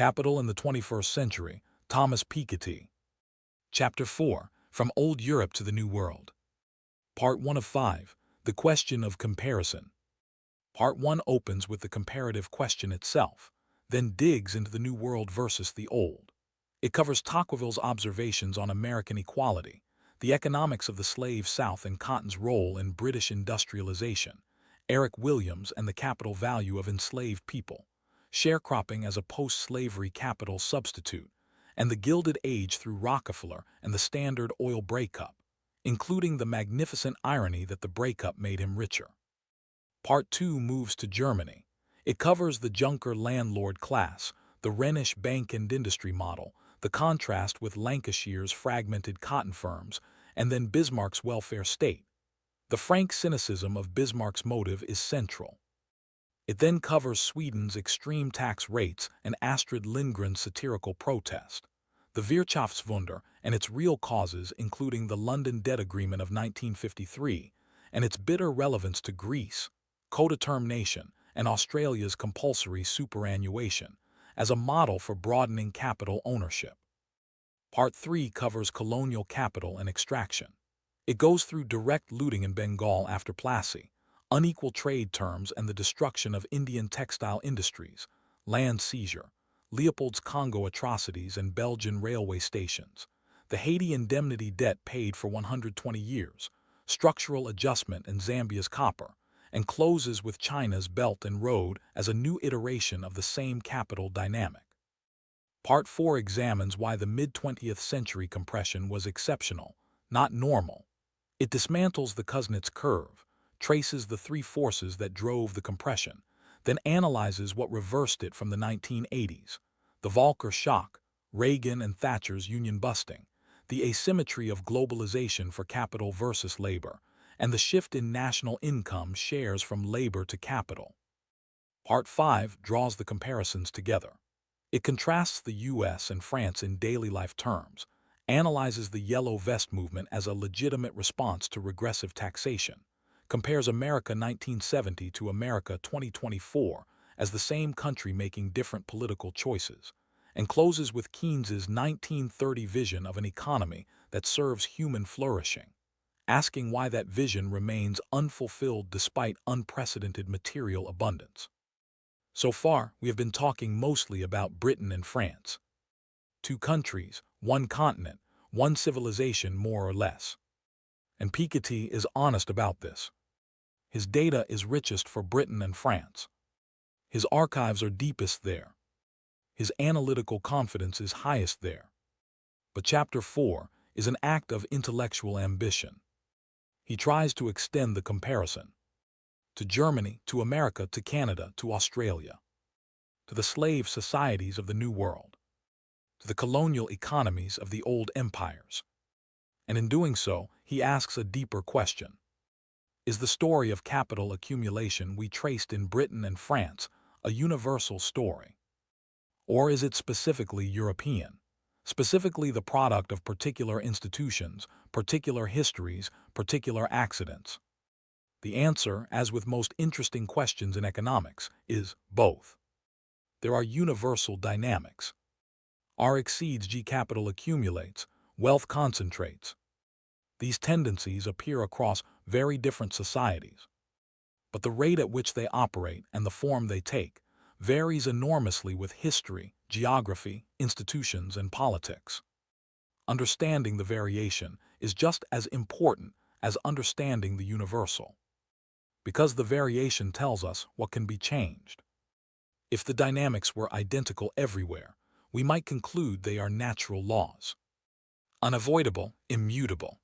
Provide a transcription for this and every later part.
Capital in the 21st Century, Thomas Piketty. Chapter 4, From Old Europe to the New World. Part 1 of 5, The Question of Comparison. Part 1 opens with the comparative question itself, then digs into the New World versus the Old. It covers Tocqueville's observations on American equality, the economics of the slave South and cotton's role in British industrialization, Eric Williams and the capital value of enslaved people, sharecropping as a post-slavery capital substitute, and the Gilded Age through Rockefeller and the Standard Oil breakup, including the magnificent irony that the breakup made him richer. Part 2 moves to Germany. It covers the Junker landlord class, the Rhenish bank and industry model, the contrast with Lancashire's fragmented cotton firms, and then Bismarck's welfare state. The frank cynicism of Bismarck's motive is central. It then covers Sweden's extreme tax rates and Astrid Lindgren's satirical protest, the Wirtschaftswunder and its real causes, including the London Debt Agreement of 1953 and its bitter relevance to Greece, codetermination, and Australia's compulsory superannuation, as a model for broadening capital ownership. Part 3 covers colonial capital and extraction. It goes through direct looting in Bengal after Plassey, unequal trade terms and the destruction of Indian textile industries, land seizure, Leopold's Congo atrocities and Belgian railway stations, the Haiti indemnity debt paid for 120 years, structural adjustment and Zambia's copper, and closes with China's Belt and Road as a new iteration of the same capital dynamic. Part 4 examines why the mid-20th century compression was exceptional, not normal. It dismantles the Kuznets curve, traces the three forces that drove the compression, then analyzes what reversed it from the 1980s, the Volcker shock, Reagan and Thatcher's union busting, the asymmetry of globalization for capital versus labor, and the shift in national income shares from labor to capital. Part 5 draws the comparisons together. It contrasts the U.S. and France in daily life terms, analyzes the Yellow Vest movement as a legitimate response to regressive taxation, compares America 1970 to America 2024 as the same country making different political choices, and closes with Keynes's 1930 vision of an economy that serves human flourishing, asking why that vision remains unfulfilled despite unprecedented material abundance. So far, we have been talking mostly about Britain and France. Two countries, one continent, one civilization more or less. And Piketty is honest about this. His data is richest for Britain and France. His archives are deepest there. His analytical confidence is highest there. But Chapter 4 is an act of intellectual ambition. He tries to extend the comparison. To Germany, to America, to Canada, to Australia. To the slave societies of the New World. To the colonial economies of the old empires. And in doing so, he asks a deeper question. Is the story of capital accumulation we traced in Britain and France a universal story? Or is it specifically European, specifically the product of particular institutions, particular histories, particular accidents? The answer, as with most interesting questions in economics, is both. There are universal dynamics. R exceeds G, capital accumulates, wealth concentrates. These tendencies appear across very different societies. But the rate at which they operate and the form they take varies enormously with history, geography, institutions, and politics. Understanding the variation is just as important as understanding the universal, because the variation tells us what can be changed. If the dynamics were identical everywhere, we might conclude they are natural laws, unavoidable, immutable.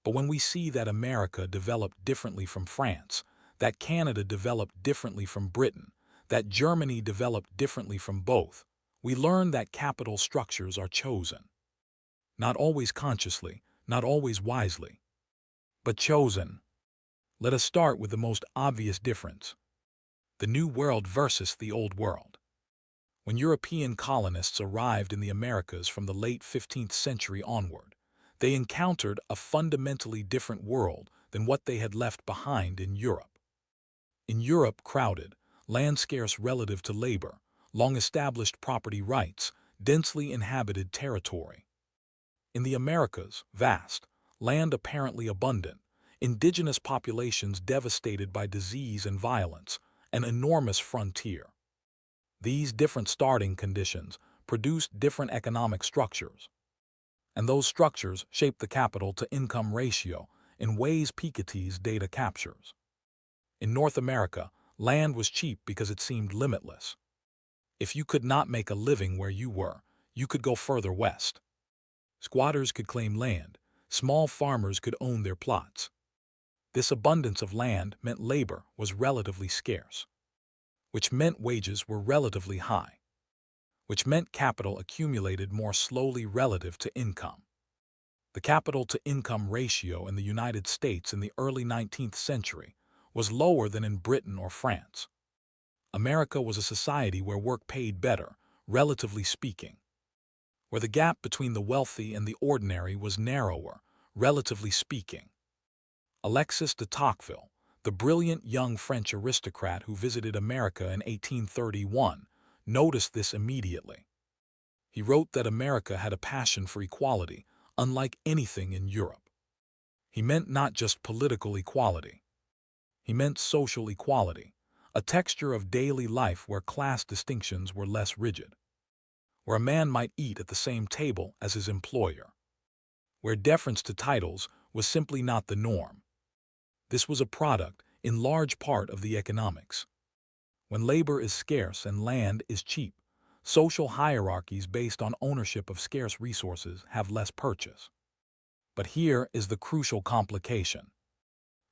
But when we see that America developed differently from France, that Canada developed differently from Britain, that Germany developed differently from both, we learn that capital structures are chosen. Not always consciously, not always wisely, but chosen. Let us start with the most obvious difference: the New World versus the Old World. When European colonists arrived in the Americas from the late 15th century onward, they encountered a fundamentally different world than what they had left behind in Europe. In Europe, crowded, land scarce relative to labor, long-established property rights, densely inhabited territory. In the Americas, vast, land apparently abundant, indigenous populations devastated by disease and violence, an enormous frontier. These different starting conditions produced different economic structures, and those structures shaped the capital-to-income ratio in ways Piketty's data captures. In North America, land was cheap because it seemed limitless. If you could not make a living where you were, you could go further west. Squatters could claim land, small farmers could own their plots. This abundance of land meant labor was relatively scarce, which meant wages were relatively high, which meant capital accumulated more slowly relative to income. The capital-to-income ratio in the United States in the early 19th century was lower than in Britain or France. America was a society where work paid better, relatively speaking, where the gap between the wealthy and the ordinary was narrower, relatively speaking. Alexis de Tocqueville, the brilliant young French aristocrat who visited America in 1831, noticed this immediately. He wrote that America had a passion for equality, unlike anything in Europe. He meant not just political equality. He meant social equality, a texture of daily life where class distinctions were less rigid, where a man might eat at the same table as his employer, where deference to titles was simply not the norm. This was a product, in large part, of the economics. When labor is scarce and land is cheap, social hierarchies based on ownership of scarce resources have less purchase. But here is the crucial complication.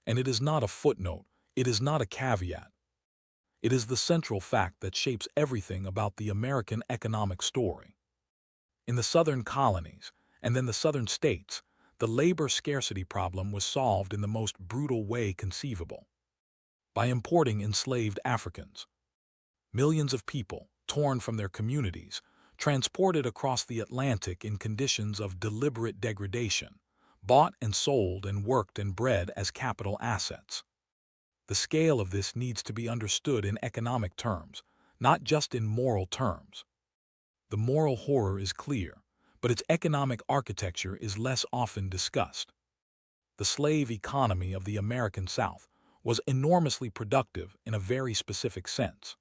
And it is not a footnote, it is not a caveat. It is the central fact that shapes everything about the American economic story. In the southern colonies, and then the southern states, the labor scarcity problem was solved in the most brutal way conceivable. By importing enslaved Africans. Millions of people, torn from their communities, transported across the Atlantic in conditions of deliberate degradation, bought and sold and worked and bred as capital assets. The scale of this needs to be understood in economic terms, not just in moral terms. The moral horror is clear, but its economic architecture is less often discussed. The slave economy of the American South was enormously productive in a very specific sense.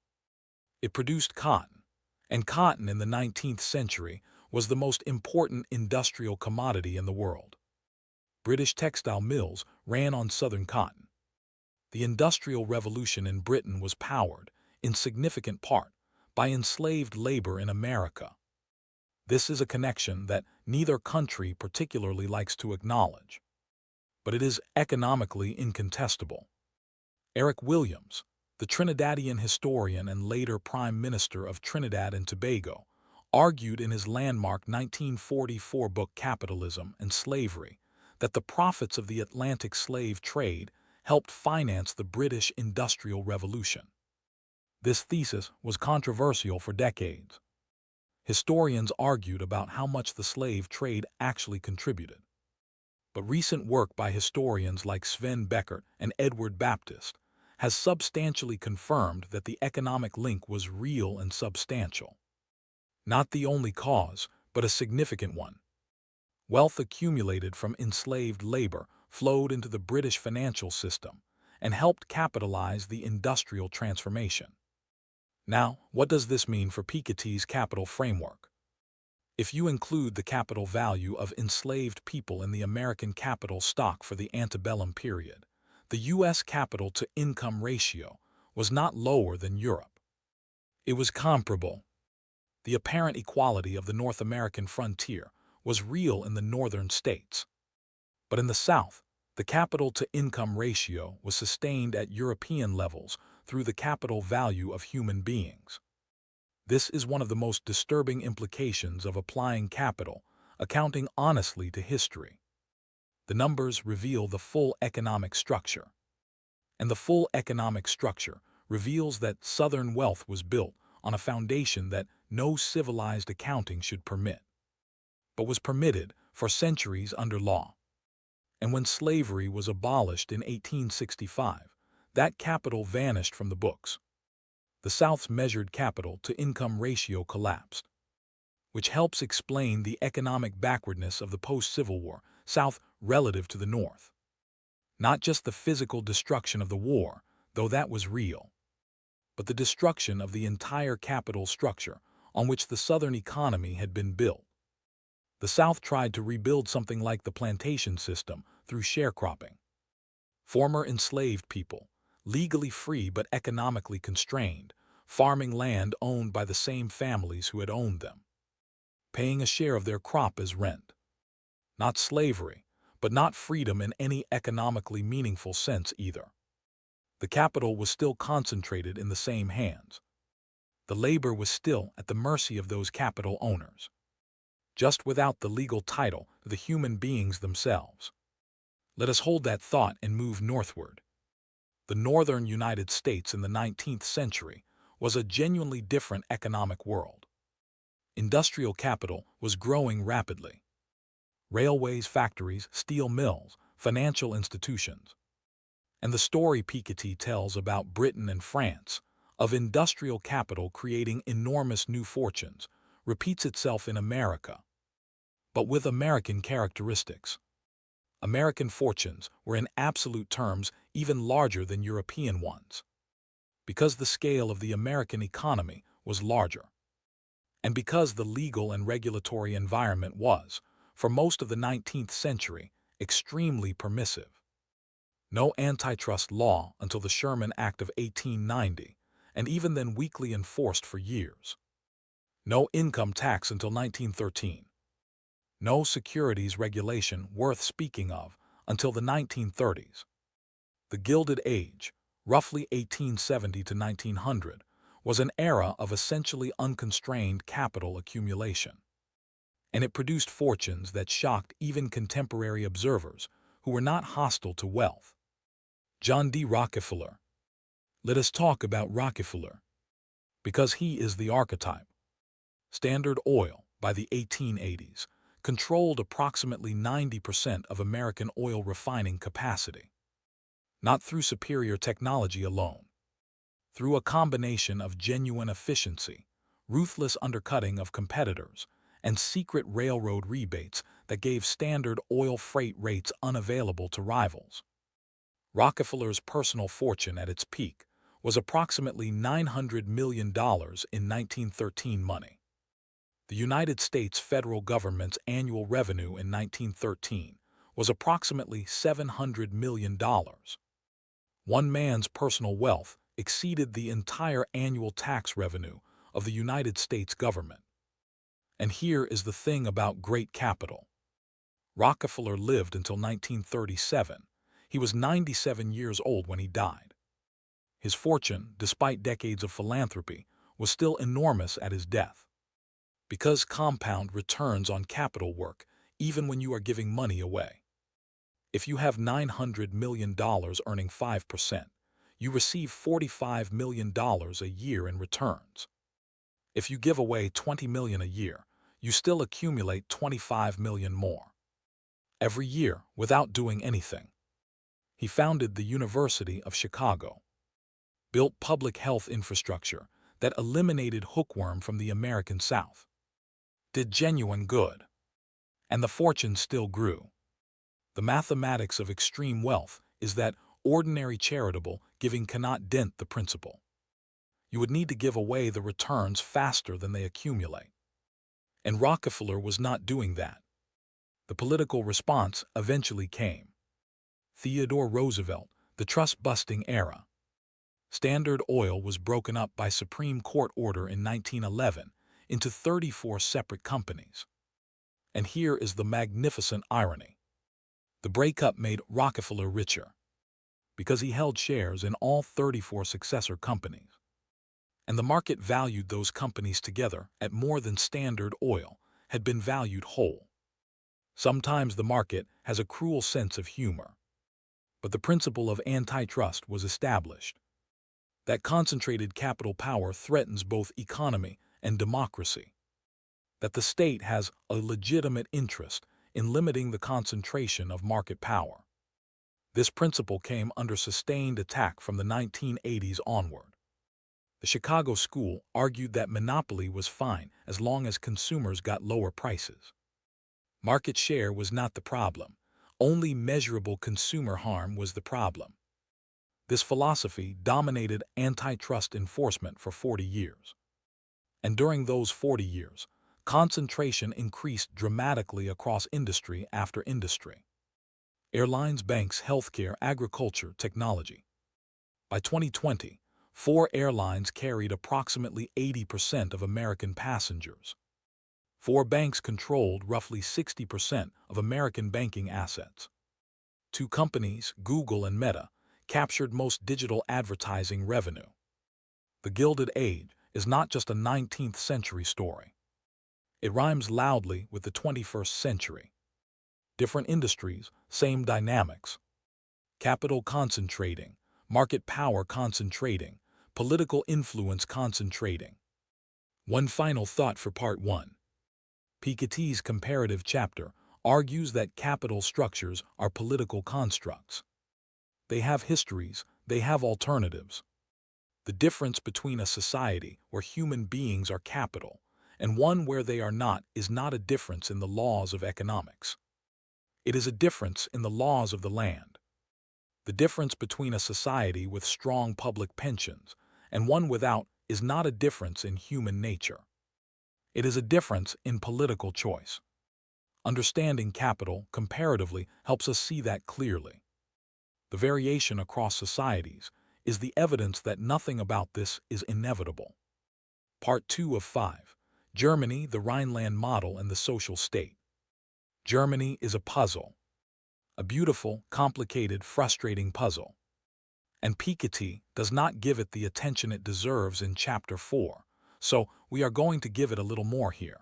It produced cotton, and cotton in the 19th century was the most important industrial commodity in the world. British textile mills ran on southern cotton. The Industrial Revolution in Britain was powered, in significant part, by enslaved labor in America. This is a connection that neither country particularly likes to acknowledge, but it is economically incontestable. Eric Williams, the Trinidadian historian and later Prime Minister of Trinidad and Tobago, argued in his landmark 1944 book Capitalism and Slavery that the profits of the Atlantic slave trade helped finance the British Industrial Revolution. This thesis was controversial for decades. Historians argued about how much the slave trade actually contributed. But recent work by historians like Sven Beckert and Edward Baptist has substantially confirmed that the economic link was real and substantial. Not the only cause, but a significant one. Wealth accumulated from enslaved labor flowed into the British financial system and helped capitalize the industrial transformation. Now, what does this mean for Piketty's capital framework? If you include the capital value of enslaved people in the American capital stock for the antebellum period, the U.S. capital-to-income ratio was not lower than Europe. It was comparable. The apparent equality of the North American frontier was real in the northern states. But in the South, the capital-to-income ratio was sustained at European levels through the capital value of human beings. This is one of the most disturbing implications of applying capital, accounting honestly to history. The numbers reveal the full economic structure. And the full economic structure reveals that Southern wealth was built on a foundation that no civilized accounting should permit, but was permitted for centuries under law. And when slavery was abolished in 1865, that capital vanished from the books. The South's measured capital-to-income ratio collapsed, which helps explain the economic backwardness of the post-Civil War South relative to the North. Not just the physical destruction of the war, though that was real, but the destruction of the entire capital structure on which the Southern economy had been built. The South tried to rebuild something like the plantation system through sharecropping. Former enslaved people, legally free but economically constrained, farming land owned by the same families who had owned them, paying a share of their crop as rent. Not slavery, but not freedom in any economically meaningful sense either. The capital was still concentrated in the same hands. The labor was still at the mercy of those capital owners, just without the legal title to the human beings themselves. Let us hold that thought and move northward. The northern United States in the 19th century was a genuinely different economic world. Industrial capital was growing rapidly. Railways, factories, steel mills, financial institutions. And the story Piketty tells about Britain and France, of industrial capital creating enormous new fortunes, repeats itself in America, but with American characteristics. American fortunes were in absolute terms even larger than European ones, because the scale of the American economy was larger, and because the legal and regulatory environment was, for most of the 19th century, extremely permissive. No antitrust law until the Sherman Act of 1890, and even then weakly enforced for years. No income tax until 1913. No securities regulation worth speaking of until the 1930s. The Gilded Age, roughly 1870 to 1900, was an era of essentially unconstrained capital accumulation. And it produced fortunes that shocked even contemporary observers who were not hostile to wealth. John D. Rockefeller. Let us talk about Rockefeller, because he is the archetype. Standard Oil, by the 1880s, controlled approximately 90% of American oil refining capacity. Not through superior technology alone. Through a combination of genuine efficiency, ruthless undercutting of competitors, and secret railroad rebates that gave Standard Oil freight rates unavailable to rivals. Rockefeller's personal fortune at its peak was approximately $900 million in 1913 money. The United States federal government's annual revenue in 1913 was approximately $700 million. One man's personal wealth exceeded the entire annual tax revenue of the United States government. And here is the thing about great capital. Rockefeller lived until 1937. He was 97 years old when he died. His fortune, despite decades of philanthropy, was still enormous at his death. Because compound returns on capital work even when you are giving money away. If you have $900 million earning 5%, you receive $45 million a year in returns. If you give away $20 million a year, you still accumulate $25 million more. Every year, without doing anything. He founded the University of Chicago, built public health infrastructure that eliminated hookworm from the American South, did genuine good, and the fortune still grew. The mathematics of extreme wealth is that ordinary charitable giving cannot dent the principle. You would need to give away the returns faster than they accumulate. And Rockefeller was not doing that. The political response eventually came. Theodore Roosevelt, the trust-busting era. Standard Oil was broken up by Supreme Court order in 1911 into 34 separate companies. And here is the magnificent irony. The breakup made Rockefeller richer, because he held shares in all 34 successor companies. And the market valued those companies together at more than Standard Oil had been valued whole. Sometimes the market has a cruel sense of humor. But the principle of antitrust was established. That concentrated capital power threatens both economy and democracy. That the state has a legitimate interest in limiting the concentration of market power. This principle came under sustained attack from the 1980s onward. The Chicago School argued that monopoly was fine as long as consumers got lower prices. Market share was not the problem. Only measurable consumer harm was the problem. This philosophy dominated antitrust enforcement for 40 years. And during those 40 years, concentration increased dramatically across industry after industry. Airlines, banks, healthcare, agriculture, technology. By 2020, 4 airlines carried approximately 80% of American passengers. 4 banks controlled roughly 60% of American banking assets. 2 companies, Google and Meta, captured most digital advertising revenue. The Gilded Age is not just a 19th century story. It rhymes loudly with the 21st century. Different industries, same dynamics. Capital concentrating, market power concentrating, political influence concentrating. One final thought for Part 1. Piketty's comparative chapter argues that capital structures are political constructs. They have histories, they have alternatives. The difference between a society where human beings are capital and one where they are not is not a difference in the laws of economics. It is a difference in the laws of the land. The difference between a society with strong public pensions and one without is not a difference in human nature. It is a difference in political choice. Understanding capital comparatively helps us see that clearly. The variation across societies is the evidence that nothing about this is inevitable. Part 2 of 5. Germany, the Rhineland model and the social state. Germany is a puzzle. A beautiful, complicated, frustrating puzzle. And Piketty does not give it the attention it deserves in Chapter 4, so we are going to give it a little more here.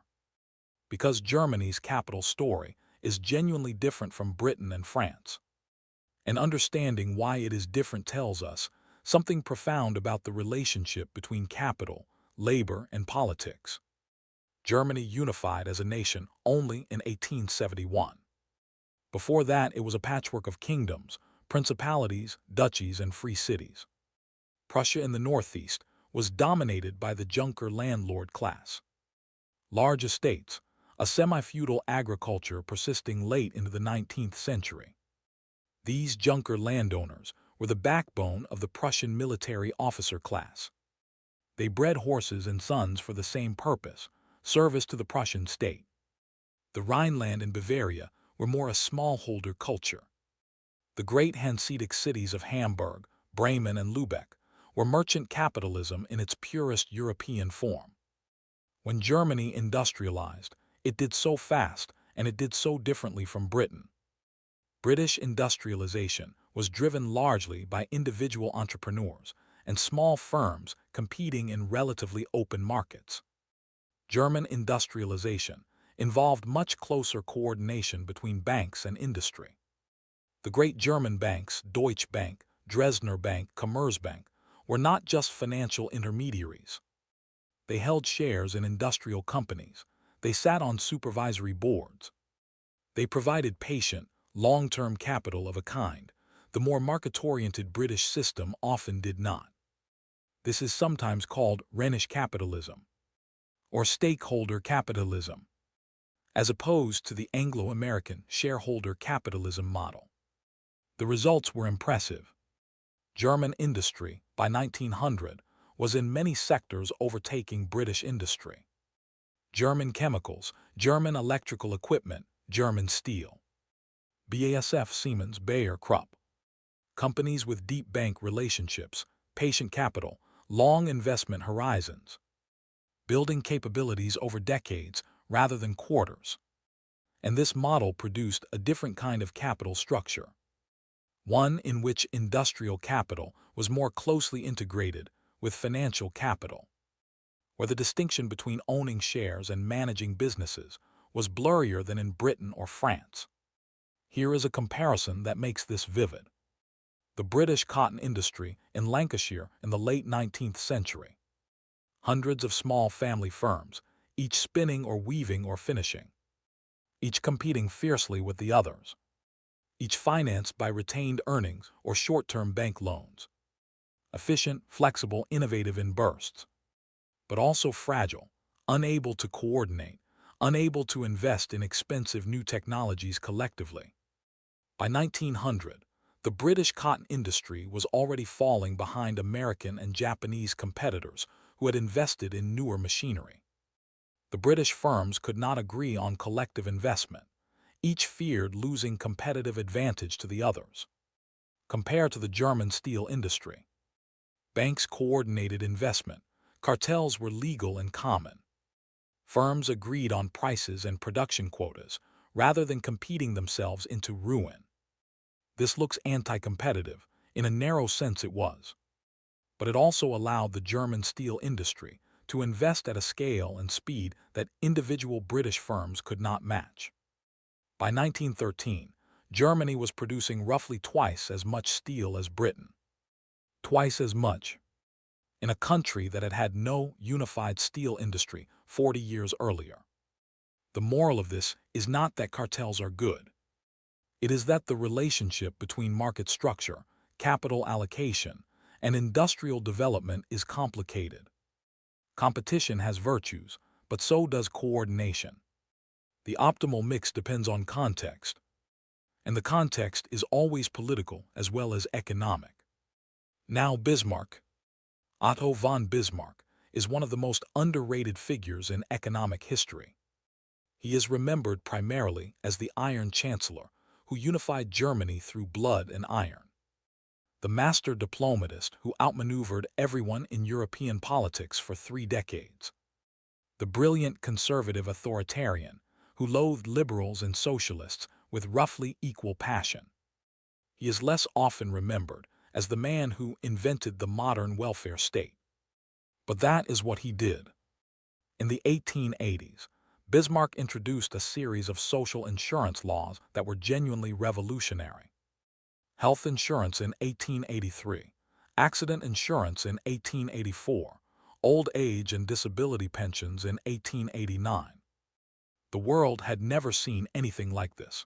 Because Germany's capital story is genuinely different from Britain and France. And understanding why it is different tells us something profound about the relationship between capital, labor, and politics. Germany unified as a nation only in 1871. Before that, it was a patchwork of kingdoms, principalities, duchies, and free cities. Prussia in the northeast was dominated by the Junker landlord class. Large estates, a semi-feudal agriculture persisting late into the 19th century. These Junker landowners were the backbone of the Prussian military officer class. They bred horses and sons for the same purpose, service to the Prussian state. The Rhineland and Bavaria were more a smallholder culture. The great Hanseatic cities of Hamburg, Bremen, and Lübeck were merchant capitalism in its purest European form. When Germany industrialized, it did so fast and it did so differently from Britain. British industrialization was driven largely by individual entrepreneurs and small firms competing in relatively open markets. German industrialization involved much closer coordination between banks and industry. The great German banks, Deutsche Bank, Dresdner Bank, Commerzbank, were not just financial intermediaries. They held shares in industrial companies. They sat on supervisory boards. They provided patient, long-term capital of a kind the more market-oriented British system often did not. This is sometimes called Rhenish capitalism, or stakeholder capitalism, as opposed to the Anglo-American shareholder capitalism model. The results were impressive. German industry, by 1900, was in many sectors overtaking British industry. German chemicals, German electrical equipment, German steel. BASF, Siemens, Bayer, Krupp. Companies with deep bank relationships, patient capital, long investment horizons. Building capabilities over decades rather than quarters. And this model produced a different kind of capital structure. One in which industrial capital was more closely integrated with financial capital, where the distinction between owning shares and managing businesses was blurrier than in Britain or France. Here is a comparison that makes this vivid. The British cotton industry in Lancashire in the late 19th century. Hundreds of small family firms, each spinning or weaving or finishing, each competing fiercely with the others, each financed by retained earnings or short-term bank loans. efficient, flexible, innovative in bursts, but also fragile, unable to coordinate, unable to invest in expensive new technologies collectively. By 1900, the British cotton industry was already falling behind American and Japanese competitors who had invested in newer machinery. The British firms could not agree on collective investment. Each feared losing competitive advantage to the others. Compared to the German steel industry, banks coordinated investment. Cartels were legal and common. Firms agreed on prices and production quotas, rather than competing themselves into ruin. This looks anti-competitive. In a narrow sense it was. But it also allowed the German steel industry to invest at a scale and speed that individual British firms could not match. By 1913, Germany was producing roughly twice as much steel as Britain. Twice as much. In a country that had had no unified steel industry 40 years earlier. The moral of this is not that cartels are good. It is that the relationship between market structure, capital allocation, and industrial development is complicated. Competition has virtues, but so does coordination. The optimal mix depends on context, and the context is always political as well as economic. Now Bismarck. Otto von Bismarck is one of the most underrated figures in economic history. He is remembered primarily as the Iron Chancellor, who unified Germany through blood and iron. The master diplomatist who outmaneuvered everyone in European politics for 3 decades. The brilliant conservative authoritarian who loathed liberals and socialists with roughly equal passion. He is less often remembered as the man who invented the modern welfare state. But that is what he did. In the 1880s, Bismarck introduced a series of social insurance laws that were genuinely revolutionary. Health insurance in 1883, accident insurance in 1884, old age and disability pensions in 1889. The world had never seen anything like this.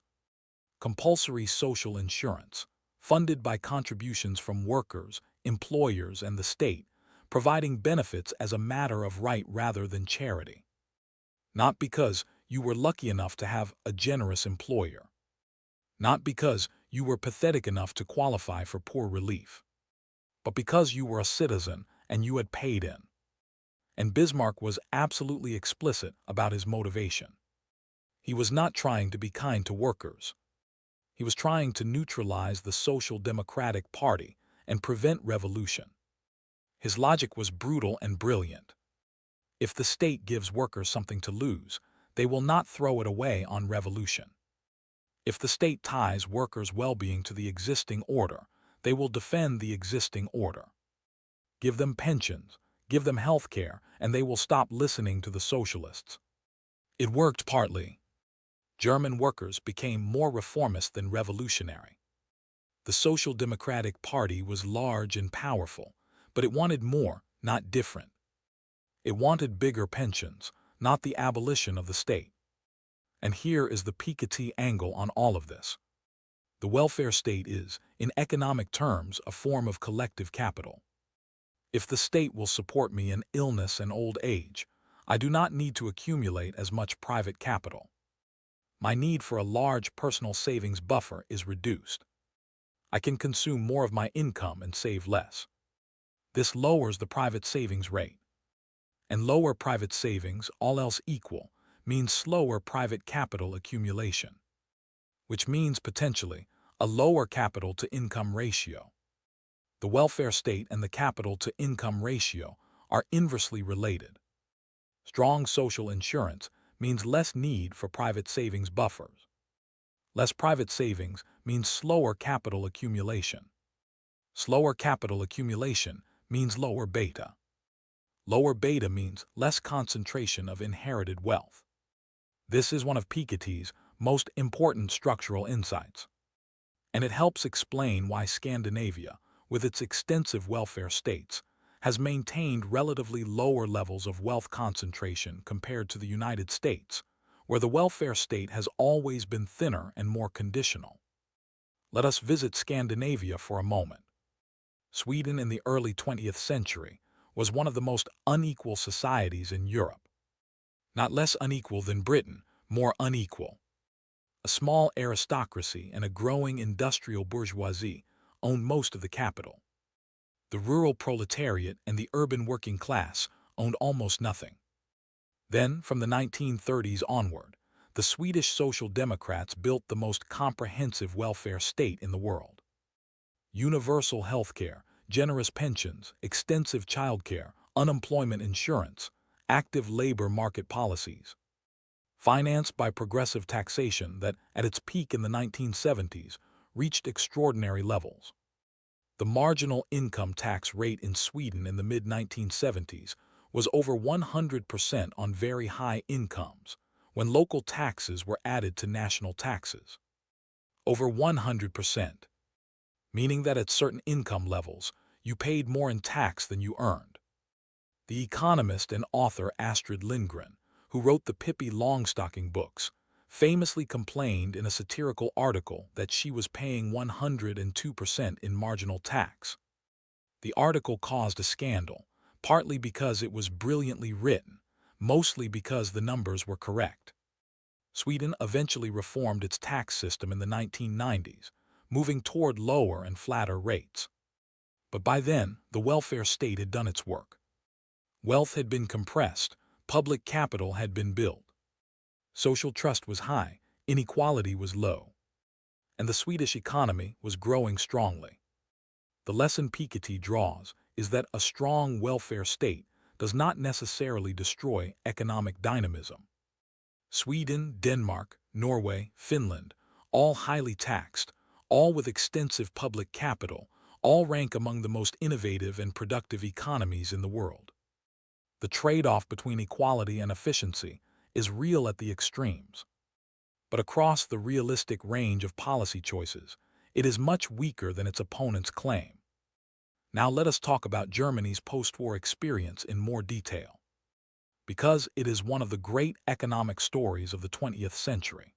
Compulsory social insurance, funded by contributions from workers, employers, and the state, providing benefits as a matter of right rather than charity. Not because you were lucky enough to have a generous employer. Not because you were pathetic enough to qualify for poor relief. But because you were a citizen and you had paid in. And Bismarck was absolutely explicit about his motivation. He was not trying to be kind to workers. He was trying to neutralize the Social Democratic Party and prevent revolution. His logic was brutal and brilliant. If the state gives workers something to lose, they will not throw it away on revolution. If the state ties workers' well-being to the existing order, they will defend the existing order. Give them pensions, give them health care, and they will stop listening to the socialists. It worked partly. German workers became more reformist than revolutionary. The Social Democratic Party was large and powerful, but it wanted more, not different. It wanted bigger pensions, not the abolition of the state. And here is the Piketty angle on all of this. The welfare state is, in economic terms, a form of collective capital. If the state will support me in illness and old age, I do not need to accumulate as much private capital. My need for a large personal savings buffer is reduced. I can consume more of my income and save less. This lowers the private savings rate. And lower private savings, all else equal, means slower private capital accumulation, which means potentially a lower capital-to-income ratio. The welfare state and the capital-to-income ratio are inversely related. Strong social insurance means less need for private savings buffers. Less private savings means slower capital accumulation. Slower capital accumulation means lower beta. Lower beta means less concentration of inherited wealth. This is one of Piketty's most important structural insights. And it helps explain why Scandinavia, with its extensive welfare states, has maintained relatively lower levels of wealth concentration compared to the United States, where the welfare state has always been thinner and more conditional. Let us visit Scandinavia for a moment. Sweden in the early 20th century was one of the most unequal societies in Europe. Not less unequal than Britain, more unequal. A small aristocracy and a growing industrial bourgeoisie owned most of the capital. The rural proletariat and the urban working class owned almost nothing. Then, from the 1930s onward, the Swedish Social Democrats built the most comprehensive welfare state in the world. Universal health care, generous pensions, extensive childcare, unemployment insurance, active labor market policies. Financed by progressive taxation that, at its peak in the 1970s, reached extraordinary levels. The marginal income tax rate in Sweden in the mid-1970s was over 100% on very high incomes, when local taxes were added to national taxes. Over 100%, meaning that at certain income levels, you paid more in tax than you earned. The economist and author Astrid Lindgren, who wrote the Pippi Longstocking books, famously complained in a satirical article that she was paying 102% in marginal tax. The article caused a scandal, partly because it was brilliantly written, mostly because the numbers were correct. Sweden eventually reformed its tax system in the 1990s, moving toward lower and flatter rates. But by then, the welfare state had done its work. Wealth had been compressed, public capital had been built. Social trust was high, inequality was low. And the Swedish economy was growing strongly. The lesson Piketty draws is that a strong welfare state does not necessarily destroy economic dynamism. Sweden, Denmark, Norway, Finland, all highly taxed, all with extensive public capital, all rank among the most innovative and productive economies in the world. The trade-off between equality and efficiency is real at the extremes. But across the realistic range of policy choices, it is much weaker than its opponents claim. Now let us talk about Germany's post-war experience in more detail, because it is one of the great economic stories of the 20th century.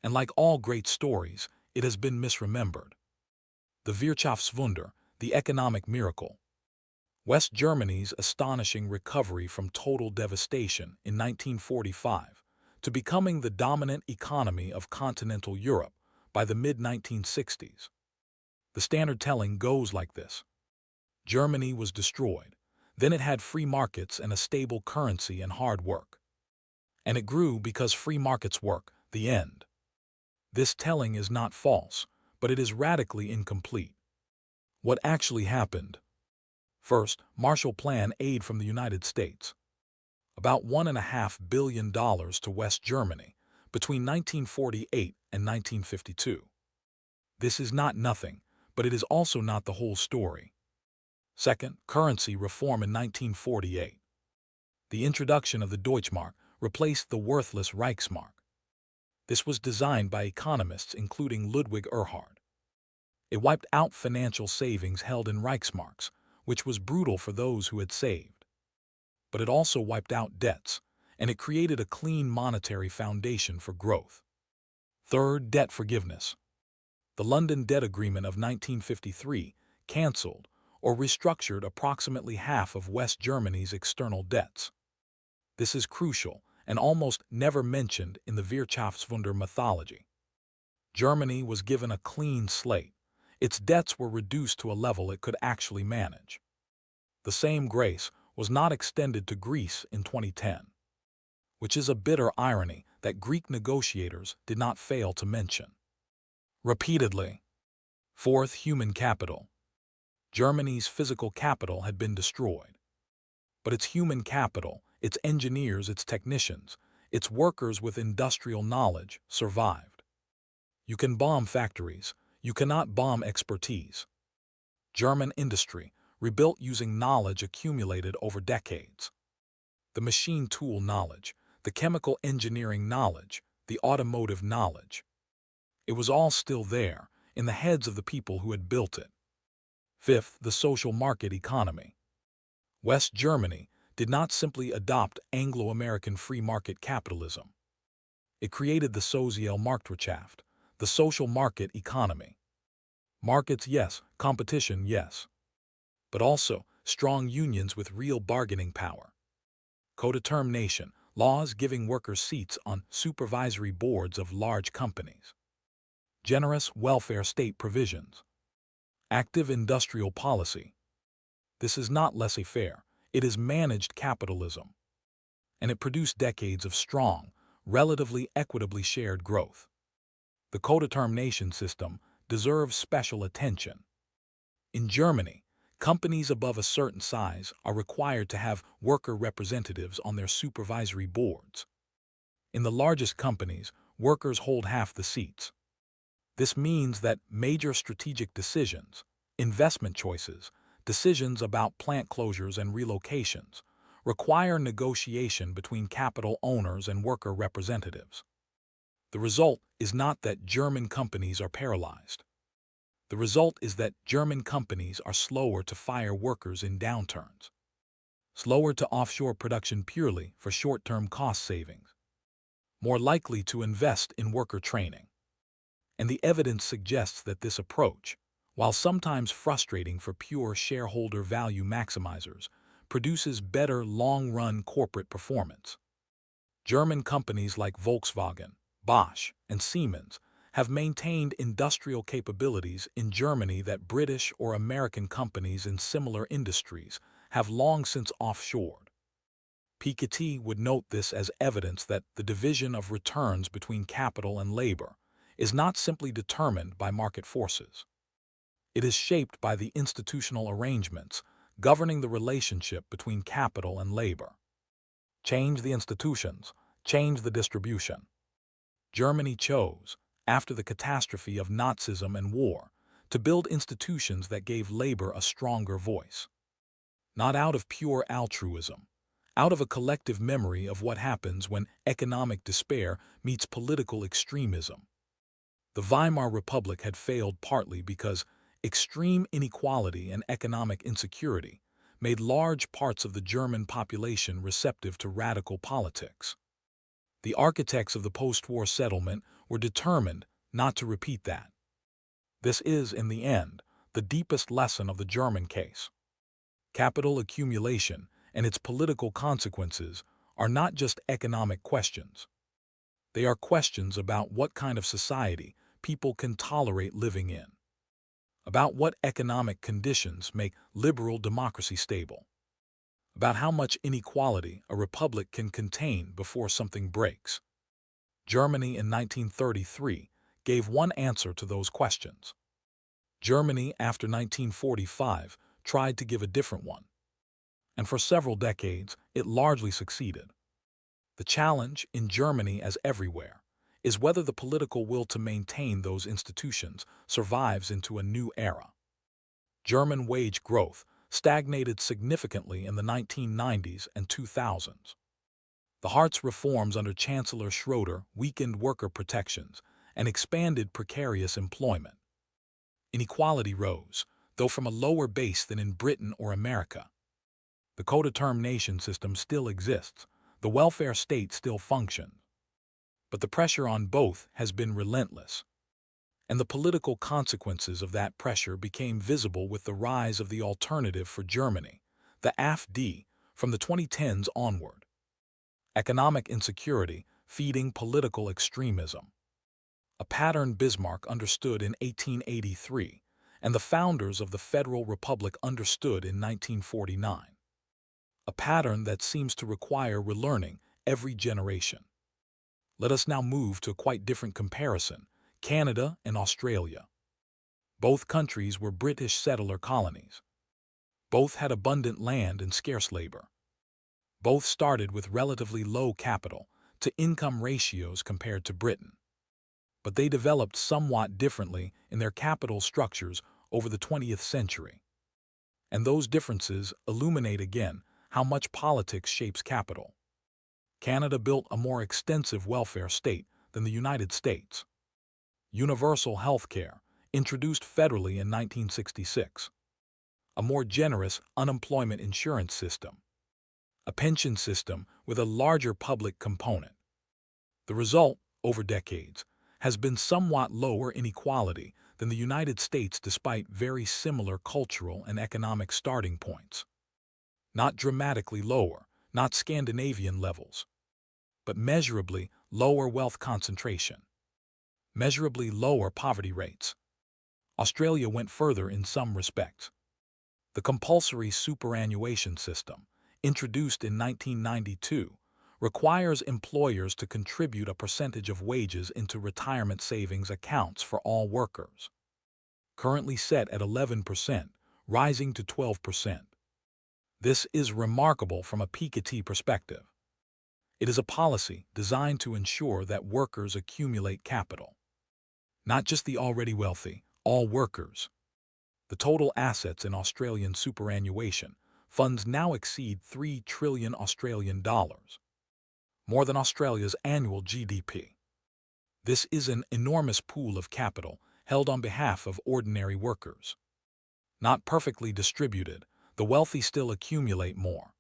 And like all great stories, it has been misremembered. The Wirtschaftswunder, the economic miracle. West Germany's astonishing recovery from total devastation in 1945 to becoming the dominant economy of continental Europe by the mid-1960s. The standard telling goes like this. Germany was destroyed. Then it had free markets and a stable currency and hard work. And it grew because free markets work, the end. This telling is not false, but it is radically incomplete. What actually happened? First, Marshall Plan aid from the United States. About $1.5 billion to West Germany between 1948 and 1952. This is not nothing, but it is also not the whole story. Second, currency reform in 1948. The introduction of the Deutschmark replaced the worthless Reichsmark. This was designed by economists including Ludwig Erhard. It wiped out financial savings held in Reichsmarks, which was brutal for those who had saved. But it also wiped out debts, and it created a clean monetary foundation for growth. Third, debt forgiveness. The London Debt Agreement of 1953 canceled or restructured approximately half of West Germany's external debts. This is crucial and almost never mentioned in the Wirtschaftswunder mythology. Germany was given a clean slate. Its debts were reduced to a level it could actually manage. The same grace was not extended to Greece in 2010, which is a bitter irony that Greek negotiators did not fail to mention. Repeatedly. Fourth, human capital. Germany's physical capital had been destroyed. But its human capital, its engineers, its technicians, its workers with industrial knowledge survived. You can bomb factories. You cannot bomb expertise. German industry, rebuilt using knowledge accumulated over decades. The machine tool knowledge, the chemical engineering knowledge, the automotive knowledge. It was all still there, in the heads of the people who had built it. Fifth, the social market economy. West Germany did not simply adopt Anglo-American free market capitalism. It created the Sozialmarktwirtschaft, the social market economy. Markets, yes. Competition, yes. but also strong unions with real bargaining power. Codetermination, laws giving workers seats on supervisory boards of large companies. Generous welfare state provisions. Active industrial policy. This is not laissez-faire, it is managed capitalism. And it produced decades of strong, relatively equitably shared growth. The codetermination system deserves special attention. In Germany, companies above a certain size are required to have worker representatives on their supervisory boards. In the largest companies, workers hold half the seats. This means that major strategic decisions, investment choices, decisions about plant closures and relocations, require negotiation between capital owners and worker representatives. The result is not that German companies are paralyzed. The result is that German companies are slower to fire workers in downturns, slower to offshore production purely for short-term cost savings, more likely to invest in worker training. And the evidence suggests that this approach, while sometimes frustrating for pure shareholder value maximizers, produces better long-run corporate performance. German companies like Volkswagen, Bosch, and Siemens have maintained industrial capabilities in Germany that British or American companies in similar industries have long since offshored. Piketty would note this as evidence that the division of returns between capital and labor is not simply determined by market forces. It is shaped by the institutional arrangements governing the relationship between capital and labor. Change the institutions, change the distribution. Germany chose, after the catastrophe of Nazism and war, to build institutions that gave labor a stronger voice. Not out of pure altruism, out of a collective memory of what happens when economic despair meets political extremism. The Weimar Republic had failed partly because extreme inequality and economic insecurity made large parts of the German population receptive to radical politics. The architects of the post-war settlement were determined not to repeat that. This is, in the end, the deepest lesson of the German case. Capital accumulation and its political consequences are not just economic questions. They are questions about what kind of society people can tolerate living in, about what economic conditions make liberal democracy stable, about how much inequality a republic can contain before something breaks. Germany in 1933 gave one answer to those questions. Germany after 1945 tried to give a different one, and for several decades it largely succeeded. The challenge, in Germany as everywhere, is whether the political will to maintain those institutions survives into a new era. German wage growth stagnated significantly in the 1990s and 2000s. The Hartz reforms under Chancellor Schroeder weakened worker protections and expanded precarious employment. Inequality rose, though from a lower base than in Britain or America. The codetermination system still exists, the welfare state still functions. But the pressure on both has been relentless. And the political consequences of that pressure became visible with the rise of the alternative for Germany, the AfD, from the 2010s onward. Economic insecurity feeding political extremism. A pattern Bismarck understood in 1883, and the founders of the Federal Republic understood in 1949. A pattern that seems to require relearning every generation. Let us now move to a quite different comparison, Canada and Australia. Both countries were British settler colonies. Both had abundant land and scarce labor. Both started with relatively low capital to income ratios compared to Britain. But they developed somewhat differently in their capital structures over the 20th century. And those differences illuminate again how much politics shapes capital. Canada built a more extensive welfare state than the United States. Universal health care, introduced federally in 1966. A more generous unemployment insurance system. A pension system with a larger public component. The result, over decades, has been somewhat lower inequality than the United States despite very similar cultural and economic starting points. Not dramatically lower, not Scandinavian levels, but measurably lower wealth concentration, measurably lower poverty rates. Australia went further in some respects. The compulsory superannuation system, introduced in 1992, requires employers to contribute a percentage of wages into retirement savings accounts for all workers. Currently set at 11%, rising to 12%. This is remarkable from a Piketty perspective. It is a policy designed to ensure that workers accumulate capital. Not just the already wealthy, all workers. The total assets in Australian superannuation funds now exceed 3 trillion Australian dollars, more than Australia's annual GDP. This is an enormous pool of capital held on behalf of ordinary workers. Not perfectly distributed, the wealthy still accumulate more.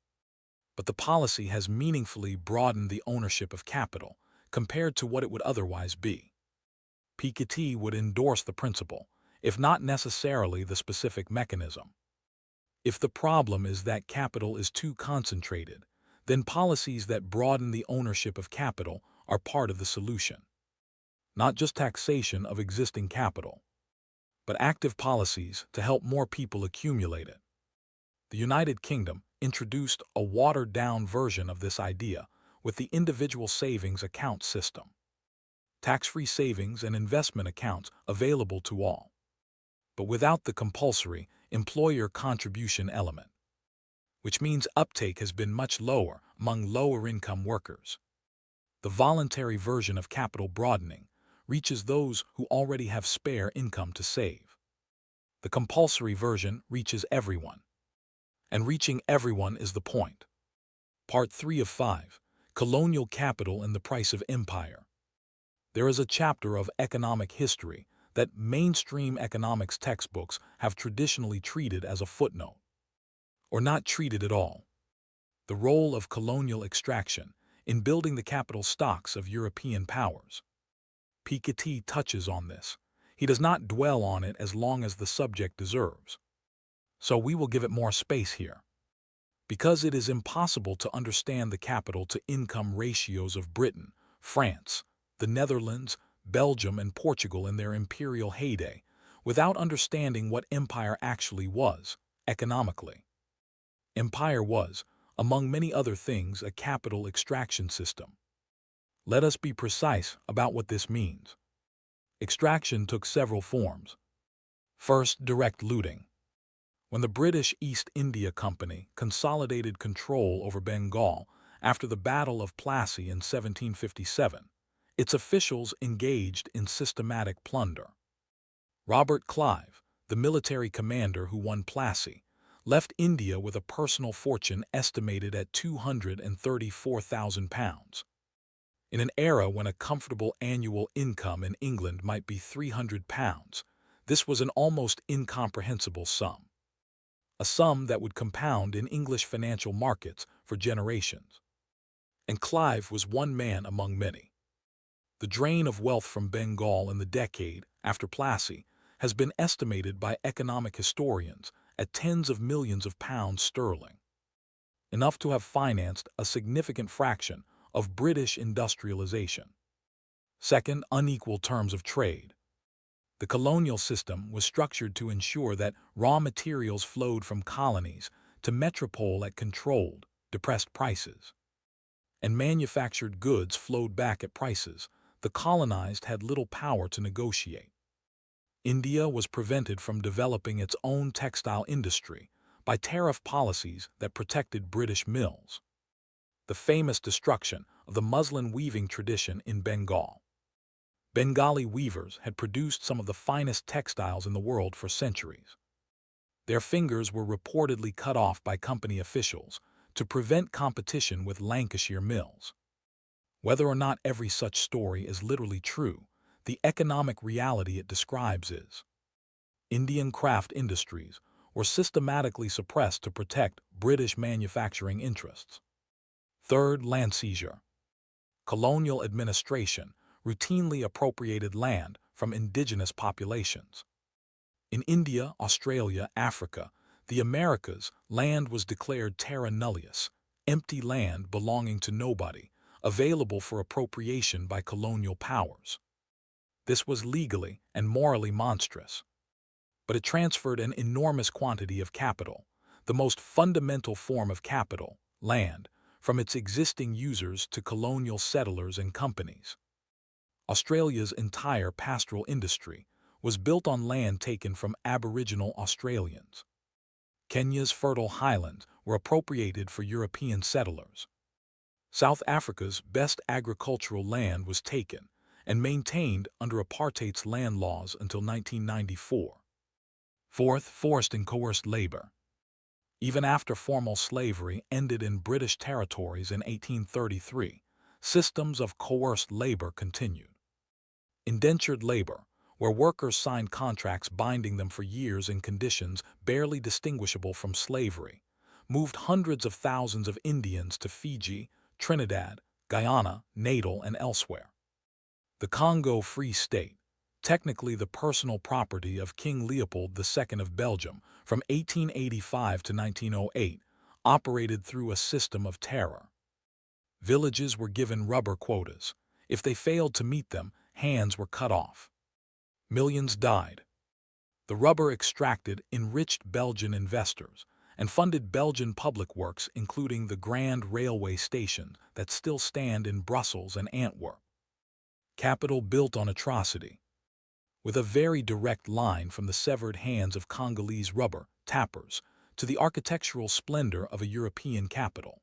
But the policy has meaningfully broadened the ownership of capital compared to what it would otherwise be. Piketty would endorse the principle, if not necessarily the specific mechanism. If the problem is that capital is too concentrated, then policies that broaden the ownership of capital are part of the solution. Not just taxation of existing capital, but active policies to help more people accumulate it. The United Kingdom introduced a watered-down version of this idea with the individual savings account system. Tax-free savings and investment accounts available to all, but without the compulsory employer contribution element, which means uptake has been much lower among lower-income workers. The voluntary version of capital broadening reaches those who already have spare income to save. The compulsory version reaches everyone. And reaching everyone is the point. Part 3 of 5, Colonial Capital and the Price of Empire. There is a chapter of economic history that mainstream economics textbooks have traditionally treated as a footnote, or not treated at all. The role of colonial extraction in building the capital stocks of European powers. Piketty touches on this. He does not dwell on it as long as the subject deserves. So we will give it more space here. Because it is impossible to understand the capital-to-income ratios of Britain, France, the Netherlands, Belgium, and Portugal in their imperial heyday without understanding what empire actually was, economically. Empire was, among many other things, a capital extraction system. Let us be precise about what this means. Extraction took several forms. First, direct looting. When the British East India Company consolidated control over Bengal after the Battle of Plassey in 1757, its officials engaged in systematic plunder. Robert Clive, the military commander who won Plassey, left India with a personal fortune estimated at £234,000. In an era when a comfortable annual income in England might be £300, this was an almost incomprehensible sum. A sum that would compound in English financial markets for generations. And Clive was one man among many. The drain of wealth from Bengal in the decade after Plassey has been estimated by economic historians at tens of millions of pounds sterling, enough to have financed a significant fraction of British industrialization. Second, unequal terms of trade. The colonial system was structured to ensure that raw materials flowed from colonies to metropole at controlled, depressed prices, and manufactured goods flowed back at prices the colonized had little power to negotiate. India was prevented from developing its own textile industry by tariff policies that protected British mills. The famous destruction of the muslin weaving tradition in Bengal. Bengali weavers had produced some of the finest textiles in the world for centuries. Their fingers were reportedly cut off by company officials to prevent competition with Lancashire mills. Whether or not every such story is literally true, the economic reality it describes is. Indian craft industries were systematically suppressed to protect British manufacturing interests. Third, land seizure. Colonial administration routinely appropriated land from indigenous populations. In India, Australia, Africa, the Americas, land was declared terra nullius, empty land belonging to nobody, available for appropriation by colonial powers. This was legally and morally monstrous. But it transferred an enormous quantity of capital, the most fundamental form of capital, land, from its existing users to colonial settlers and companies. Australia's entire pastoral industry was built on land taken from Aboriginal Australians. Kenya's fertile highlands were appropriated for European settlers. South Africa's best agricultural land was taken and maintained under apartheid's land laws until 1994. Fourth, forced and coerced labor. Even after formal slavery ended in British territories in 1833, systems of coerced labor continued. Indentured labor, where workers signed contracts binding them for years in conditions barely distinguishable from slavery, moved hundreds of thousands of Indians to Fiji, Trinidad, Guyana, Natal, and elsewhere. The Congo Free State, technically the personal property of King Leopold II of Belgium from 1885 to 1908, operated through a system of terror. Villages were given rubber quotas. If they failed to meet them, hands were cut off. Millions died. The rubber extracted enriched Belgian investors and funded Belgian public works, including the grand railway stations that still stand in Brussels and Antwerp. Capital built on atrocity, with a very direct line from the severed hands of Congolese rubber tappers to the architectural splendor of a European capital.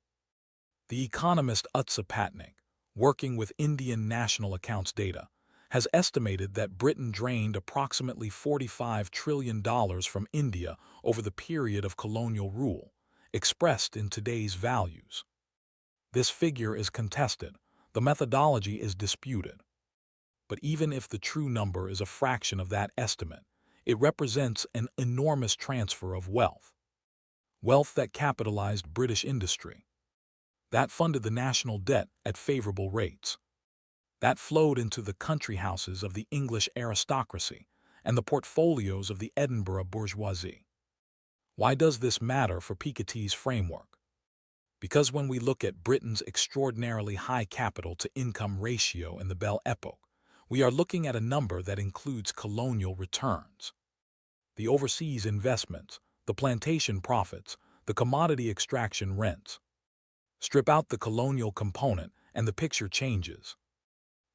The economist Utsa Patnaik, working with Indian National Accounts data, has estimated that Britain drained approximately $45 trillion from India over the period of colonial rule, expressed in today's values. This figure is contested, the methodology is disputed. But even if the true number is a fraction of that estimate, it represents an enormous transfer of wealth. Wealth that capitalized British industry, that funded the national debt at favorable rates, that flowed into the country houses of the English aristocracy and the portfolios of the Edinburgh bourgeoisie. Why does this matter for Piketty's framework? Because when we look at Britain's extraordinarily high capital-to-income ratio in the Belle Epoque, we are looking at a number that includes colonial returns. The overseas investments, the plantation profits, the commodity extraction rents. Strip out the colonial component and the picture changes.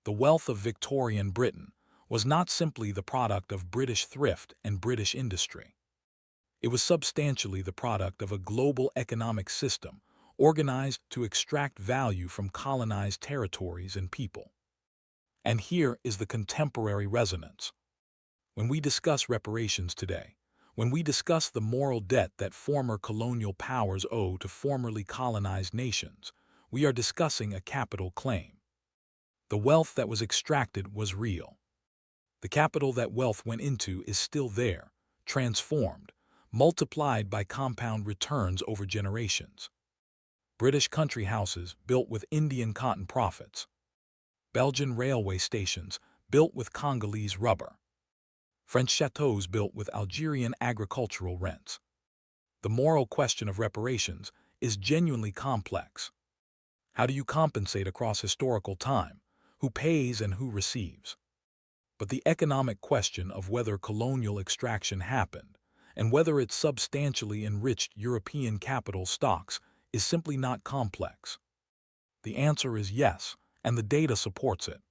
The wealth of Victorian Britain was not simply the product of British thrift and British industry. It was substantially the product of a global economic system organized to extract value from colonized territories and people. And here is the contemporary resonance. When we discuss reparations today, when we discuss the moral debt that former colonial powers owe to formerly colonized nations, we are discussing a capital claim. The wealth that was extracted was real. The capital that wealth went into is still there, transformed, multiplied by compound returns over generations. British country houses built with Indian cotton profits. Belgian railway stations built with Congolese rubber. French chateaux built with Algerian agricultural rents. The moral question of reparations is genuinely complex. How do you compensate across historical time? Who pays and who receives? But the economic question of whether colonial extraction happened and whether it substantially enriched European capital stocks is simply not complex. The answer is yes, and the data supports it.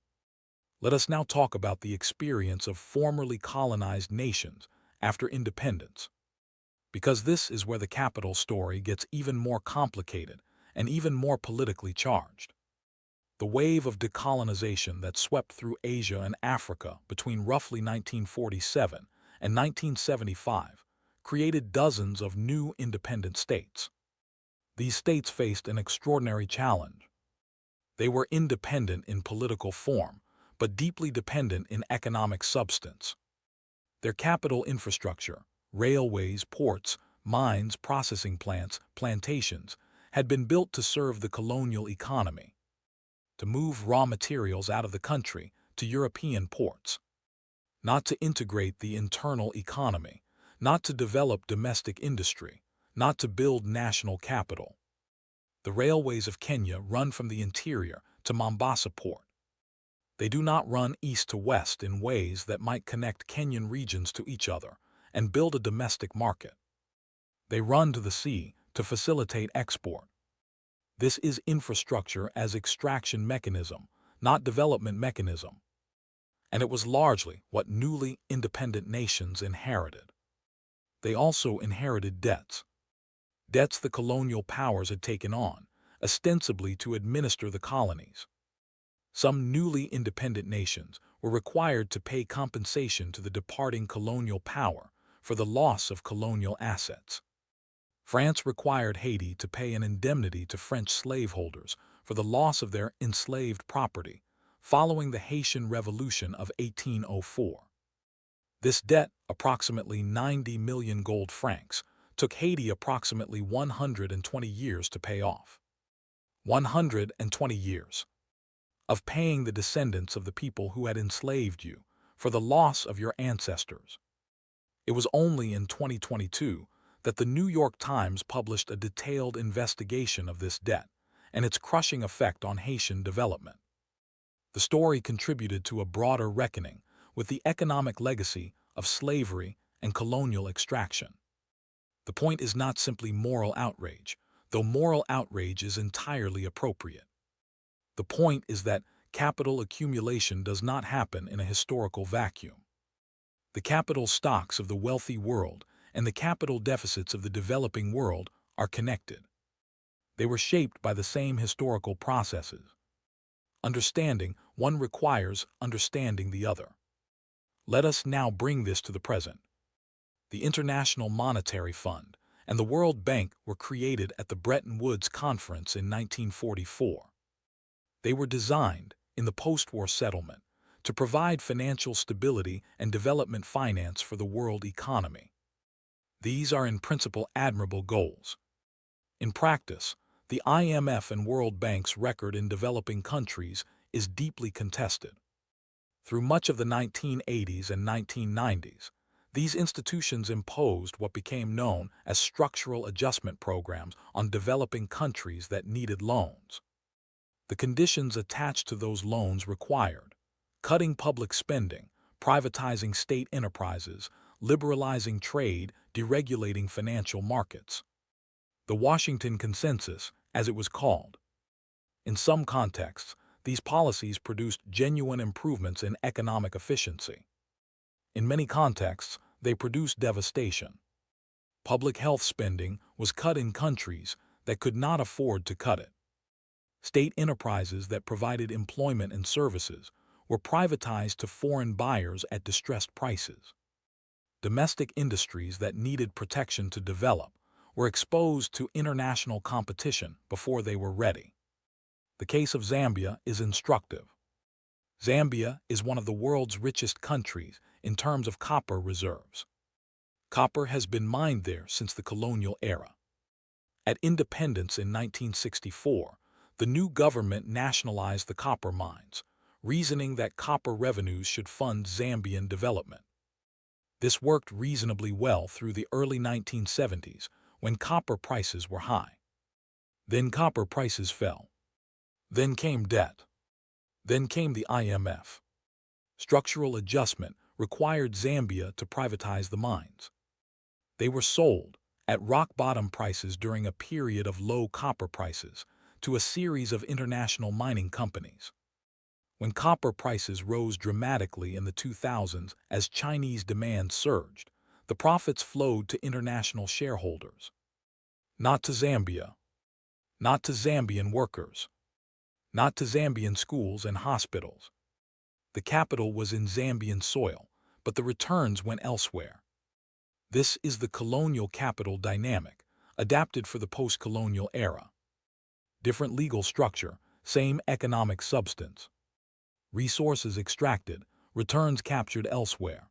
Let us now talk about the experience of formerly colonized nations after independence, because this is where the capital story gets even more complicated and even more politically charged. The wave of decolonization that swept through Asia and Africa between roughly 1947 and 1975 created dozens of new independent states. These states faced an extraordinary challenge. They were independent in political form, but deeply dependent in economic substance. Their capital infrastructure, railways, ports, mines, processing plants, plantations, had been built to serve the colonial economy, to move raw materials out of the country to European ports. not to integrate the internal economy, not to develop domestic industry, not to build national capital. The railways of Kenya run from the interior to Mombasa port. They do not run east to west in ways that might connect Kenyan regions to each other and build a domestic market. They run to the sea to facilitate export. This is infrastructure as extraction mechanism, not development mechanism. And it was largely what newly independent nations inherited. They also inherited debts. Debts the colonial powers had taken on, ostensibly to administer the colonies. Some newly independent nations were required to pay compensation to the departing colonial power for the loss of colonial assets. France required Haiti to pay an indemnity to French slaveholders for the loss of their enslaved property following the Haitian Revolution of 1804. This debt, approximately 90 million gold francs, took Haiti approximately 120 years to pay off. 120 years of paying the descendants of the people who had enslaved you for the loss of your ancestors. It was only in 2022 that the New York Times published a detailed investigation of this debt and its crushing effect on Haitian development. The story contributed to a broader reckoning with the economic legacy of slavery and colonial extraction. The point is not simply moral outrage, though moral outrage is entirely appropriate. The point is that capital accumulation does not happen in a historical vacuum. The capital stocks of the wealthy world and the capital deficits of the developing world are connected. They were shaped by the same historical processes. Understanding one requires understanding the other. Let us now bring this to the present. The International Monetary Fund and the World Bank were created at the Bretton Woods Conference in 1944. They were designed, in the post-war settlement, to provide financial stability and development finance for the world economy. These are in principle admirable goals. In practice, the IMF and World Bank's record in developing countries is deeply contested. Through much of the 1980s and 1990s, these institutions imposed what became known as structural adjustment programs on developing countries that needed loans. The conditions attached to those loans required cutting public spending, privatizing state enterprises, liberalizing trade, deregulating financial markets. The Washington Consensus, as it was called. In some contexts, these policies produced genuine improvements in economic efficiency. In many contexts, they produced devastation. Public health spending was cut in countries that could not afford to cut it. State enterprises that provided employment and services were privatized to foreign buyers at distressed prices. Domestic industries that needed protection to develop were exposed to international competition before they were ready. The case of Zambia is instructive. Zambia is one of the world's richest countries in terms of copper reserves. Copper has been mined there since the colonial era. At independence in 1964, the new government nationalized the copper mines, reasoning that copper revenues should fund Zambian development. This worked reasonably well through the early 1970s, when copper prices were high. Then copper prices fell. Then came debt. Then came the IMF. Structural adjustment required Zambia to privatize the mines. They were sold at rock-bottom prices during a period of low copper prices to a series of international mining companies. When copper prices rose dramatically in the 2000s as Chinese demand surged, the profits flowed to international shareholders. Not to Zambia. Not to Zambian workers. Not to Zambian schools and hospitals. The capital was in Zambian soil, but the returns went elsewhere. This is the colonial capital dynamic, adapted for the post-colonial era. Different legal structure, same economic substance. Resources extracted, returns captured elsewhere.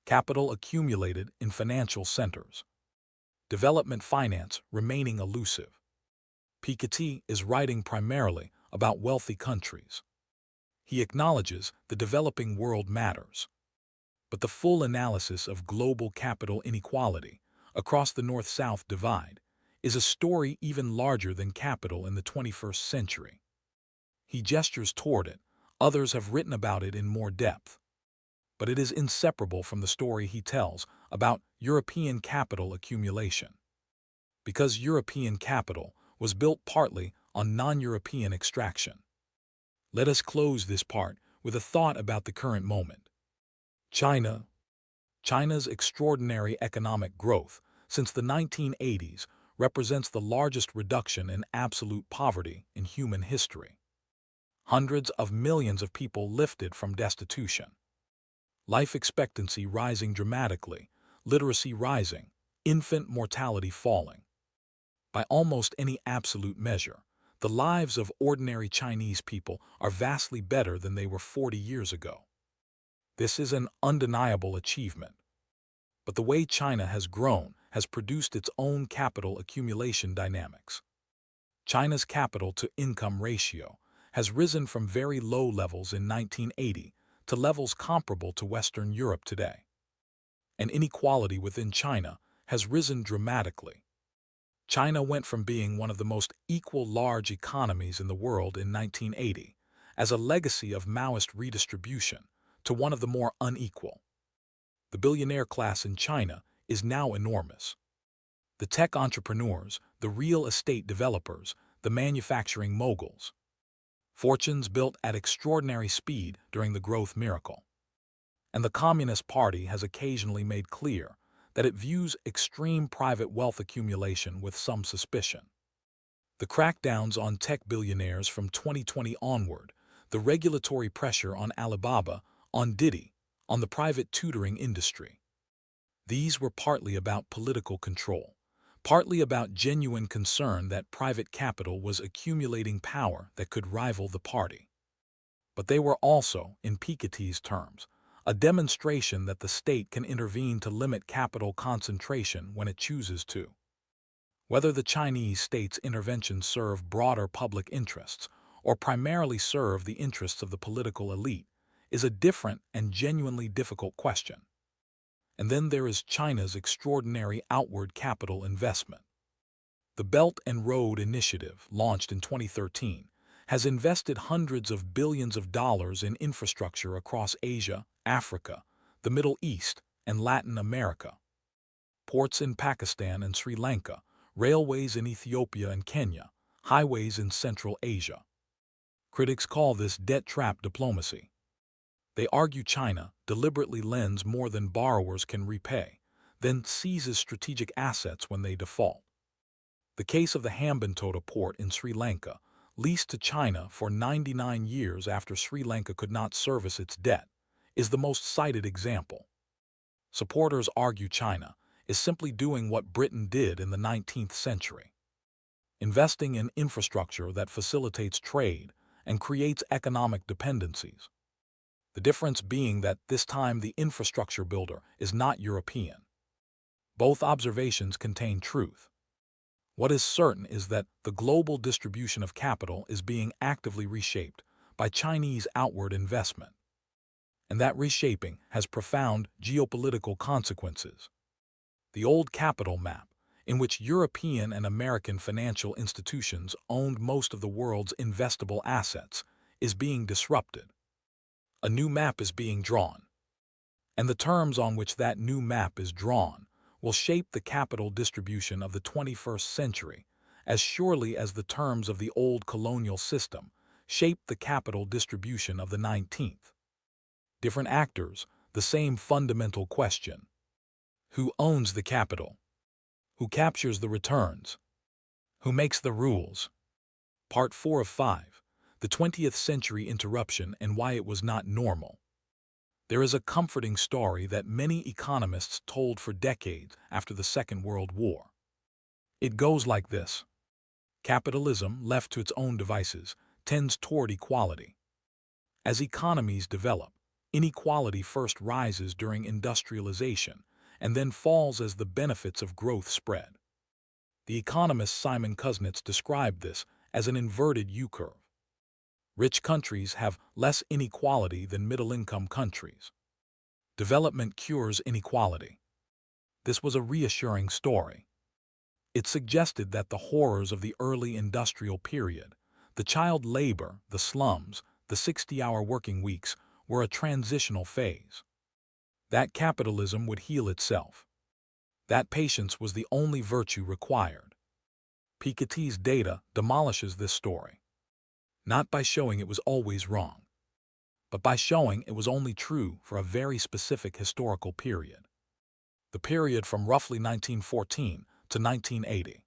Capital accumulated in financial centers. Development finance remaining elusive. Piketty is writing primarily about wealthy countries. He acknowledges the developing world matters. But the full analysis of global capital inequality across the North-South divide is a story even larger than capital in the 21st century. He gestures toward it. Others have written about it in more depth. But it is inseparable from the story he tells about European capital accumulation. Because European capital was built partly on non-European extraction. Let us close this part with a thought about the current moment. China's extraordinary economic growth since the 1980s represents the largest reduction in absolute poverty in human history. Hundreds of millions of people lifted from destitution. Life expectancy rising dramatically, literacy rising, infant mortality falling. By almost any absolute measure, the lives of ordinary Chinese people are vastly better than they were 40 years ago. This is an undeniable achievement. But the way China has grown has produced its own capital accumulation dynamics. China's capital-to-income ratio has risen from very low levels in 1980 to levels comparable to Western Europe today. And inequality within China has risen dramatically. China went from being one of the most equal large economies in the world in 1980 as a legacy of Maoist redistribution to one of the more unequal. The billionaire class in China is now enormous. The tech entrepreneurs, the real estate developers, the manufacturing moguls. Fortunes built at extraordinary speed during the growth miracle. And the Communist Party has occasionally made clear that it views extreme private wealth accumulation with some suspicion. The crackdowns on tech billionaires from 2020 onward, the regulatory pressure on Alibaba, on Didi, on the private tutoring industry. These were partly about political control, partly about genuine concern that private capital was accumulating power that could rival the party. But they were also, in Piketty's terms, a demonstration that the state can intervene to limit capital concentration when it chooses to. Whether the Chinese state's interventions serve broader public interests or primarily serve the interests of the political elite is a different and genuinely difficult question. And then there is China's extraordinary outward capital investment. The Belt and Road Initiative, launched in 2013, has invested hundreds of billions of dollars in infrastructure across Asia, Africa, the Middle East, and Latin America. Ports in Pakistan and Sri Lanka, railways in Ethiopia and Kenya, highways in Central Asia. Critics call this debt trap diplomacy. They argue China deliberately lends more than borrowers can repay, then seizes strategic assets when they default. The case of the Hambantota port in Sri Lanka, leased to China for 99 years after Sri Lanka could not service its debt, is the most cited example. Supporters argue China is simply doing what Britain did in the 19th century, investing in infrastructure that facilitates trade and creates economic dependencies. The difference being that this time the infrastructure builder is not European. Both observations contain truth. What is certain is that the global distribution of capital is being actively reshaped by Chinese outward investment. And that reshaping has profound geopolitical consequences. The old capital map, in which European and American financial institutions owned most of the world's investable assets, is being disrupted. A new map is being drawn. And the terms on which that new map is drawn will shape the capital distribution of the 21st century as surely as the terms of the old colonial system shaped the capital distribution of the 19th. Different actors, the same fundamental question. Who owns the capital? Who captures the returns? Who makes the rules? Part 4 of 5. The 20th Century Interruption and Why It Was Not Normal. There is a comforting story that many economists told for decades after the Second World War. It goes like this. Capitalism, left to its own devices, tends toward equality. As economies develop, inequality first rises during industrialization and then falls as the benefits of growth spread. The economist Simon Kuznets described this as an inverted U-curve. Rich countries have less inequality than middle-income countries. Development cures inequality. This was a reassuring story. It suggested that the horrors of the early industrial period, the child labor, the slums, the 60-hour working weeks, were a transitional phase. That capitalism would heal itself. That patience was the only virtue required. Piketty's data demolishes this story, not by showing it was always wrong, but by showing it was only true for a very specific historical period. The period from roughly 1914 to 1980.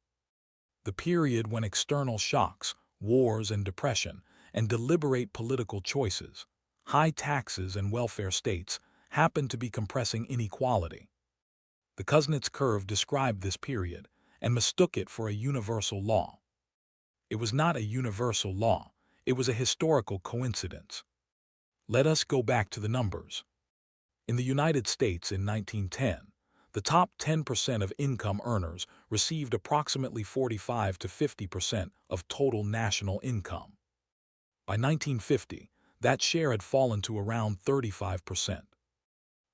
The period when external shocks, wars and depression, and deliberate political choices, high taxes and welfare states, happened to be compressing inequality. The Kuznets curve described this period and mistook it for a universal law. It was not a universal law, it was a historical coincidence. Let us go back to the numbers. In the United States in 1910, the top 10% of income earners received approximately 45 to 50% of total national income. By 1950, that share had fallen to around 35%.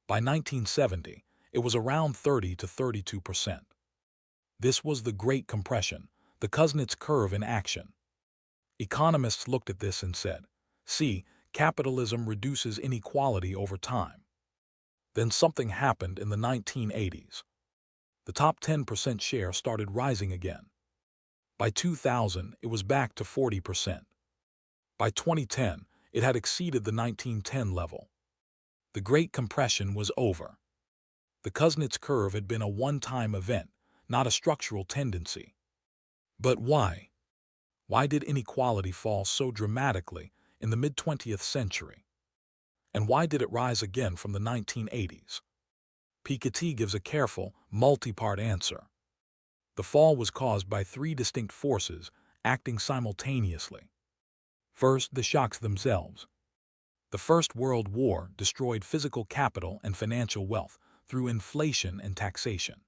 By 1970, it was around 30 to 32%. This was the Great Compression, the Kuznets curve in action. Economists looked at this and said, "See, capitalism reduces inequality over time." Then something happened in the 1980s. The top 10% share started rising again. By 2000, it was back to 40%. By 2010, it had exceeded the 1910 level. The Great Compression was over. The Kuznets curve had been a one-time event, not a structural tendency. But why? Why did inequality fall so dramatically in the mid-20th century? And why did it rise again from the 1980s? Piketty gives a careful, multi-part answer. The fall was caused by three distinct forces acting simultaneously. First, the shocks themselves. The First World War destroyed physical capital and financial wealth through inflation and taxation.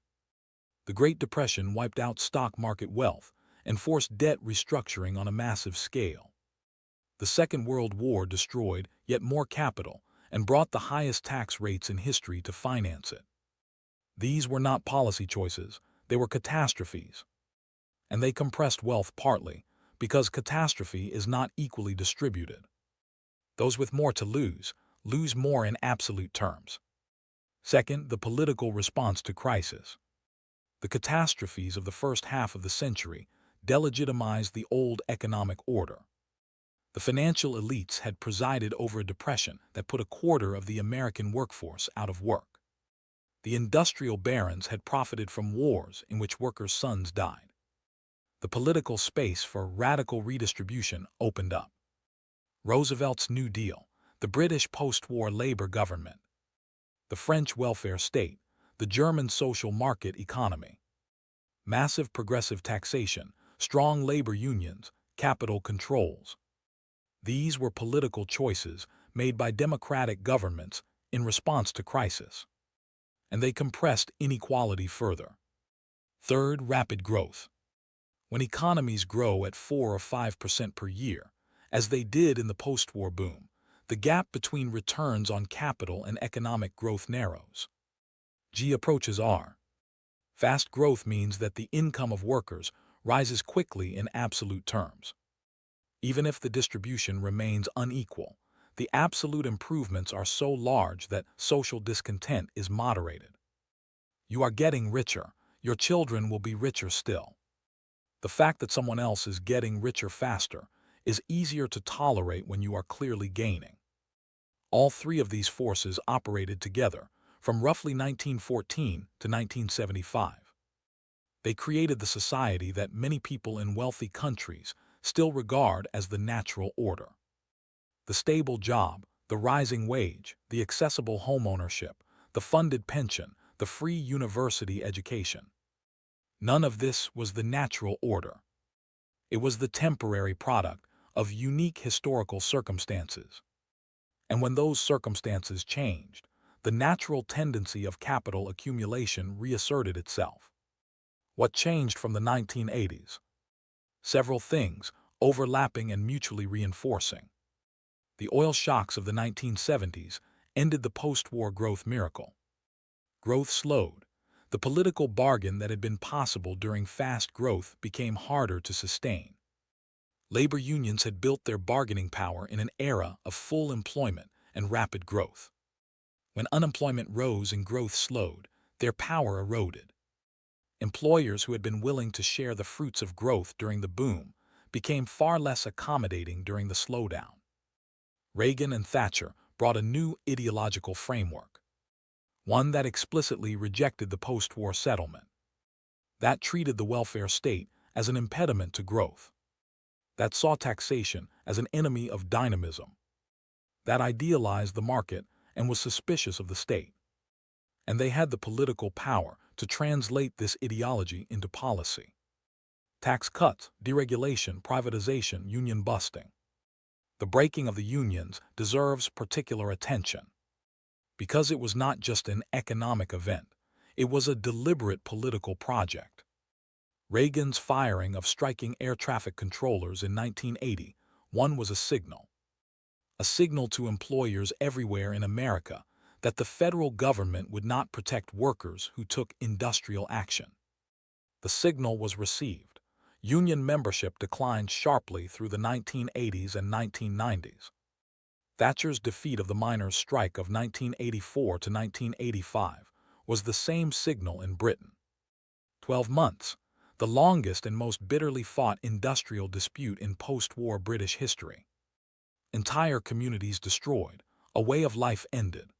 The Great Depression wiped out stock market wealth and forced debt restructuring on a massive scale. The Second World War destroyed yet more capital and brought the highest tax rates in history to finance it. These were not policy choices, they were catastrophes. And they compressed wealth partly because catastrophe is not equally distributed. Those with more to lose more in absolute terms. Second, the political response to crisis. The catastrophes of the first half of the century delegitimized the old economic order. The financial elites had presided over a depression that put a quarter of the American workforce out of work. The industrial barons had profited from wars in which workers' sons died. The political space for radical redistribution opened up. Roosevelt's New Deal, the British post-war labor government, the French welfare state, the German social market economy. Massive progressive taxation, strong labor unions, capital controls. These were political choices made by democratic governments in response to crisis. And they compressed inequality further. Third, rapid growth. When economies grow at 4 or 5% per year, as they did in the post-war boom, the gap between returns on capital and economic growth narrows. G approaches R. Fast growth means that the income of workers rises quickly in absolute terms. Even if the distribution remains unequal, the absolute improvements are so large that social discontent is moderated. You are getting richer, your children will be richer still. The fact that someone else is getting richer faster is easier to tolerate when you are clearly gaining. All three of these forces operated together from roughly 1914 to 1975. They created the society that many people in wealthy countries still regard as the natural order. The stable job, the rising wage, the accessible home ownership, the funded pension, the free university education. None of this was the natural order. It was the temporary product of unique historical circumstances. And when those circumstances changed, the natural tendency of capital accumulation reasserted itself. What changed from the 1980s? Several things, overlapping and mutually reinforcing. The oil shocks of the 1970s ended the post-war growth miracle. Growth slowed. The political bargain that had been possible during fast growth became harder to sustain. Labor unions had built their bargaining power in an era of full employment and rapid growth. When unemployment rose and growth slowed, their power eroded. Employers who had been willing to share the fruits of growth during the boom became far less accommodating during the slowdown. Reagan and Thatcher brought a new ideological framework, one that explicitly rejected the post-war settlement, that treated the welfare state as an impediment to growth, that saw taxation as an enemy of dynamism, that idealized the market and was suspicious of the state. And they had the political power to translate this ideology into policy. Tax cuts, deregulation, privatization, union busting. The breaking of the unions deserves particular attention, because it was not just an economic event, it was a deliberate political project. Reagan's firing of striking air traffic controllers in 1980 was a signal to employers everywhere in America that the federal government would not protect workers who took industrial action. The signal was received. Union membership declined sharply through the 1980s and 1990s. Thatcher's defeat of the miners' strike of 1984 to 1985 was the same signal in Britain. 12 months, the longest and most bitterly fought industrial dispute in post-war British history. Entire communities destroyed, a way of life ended.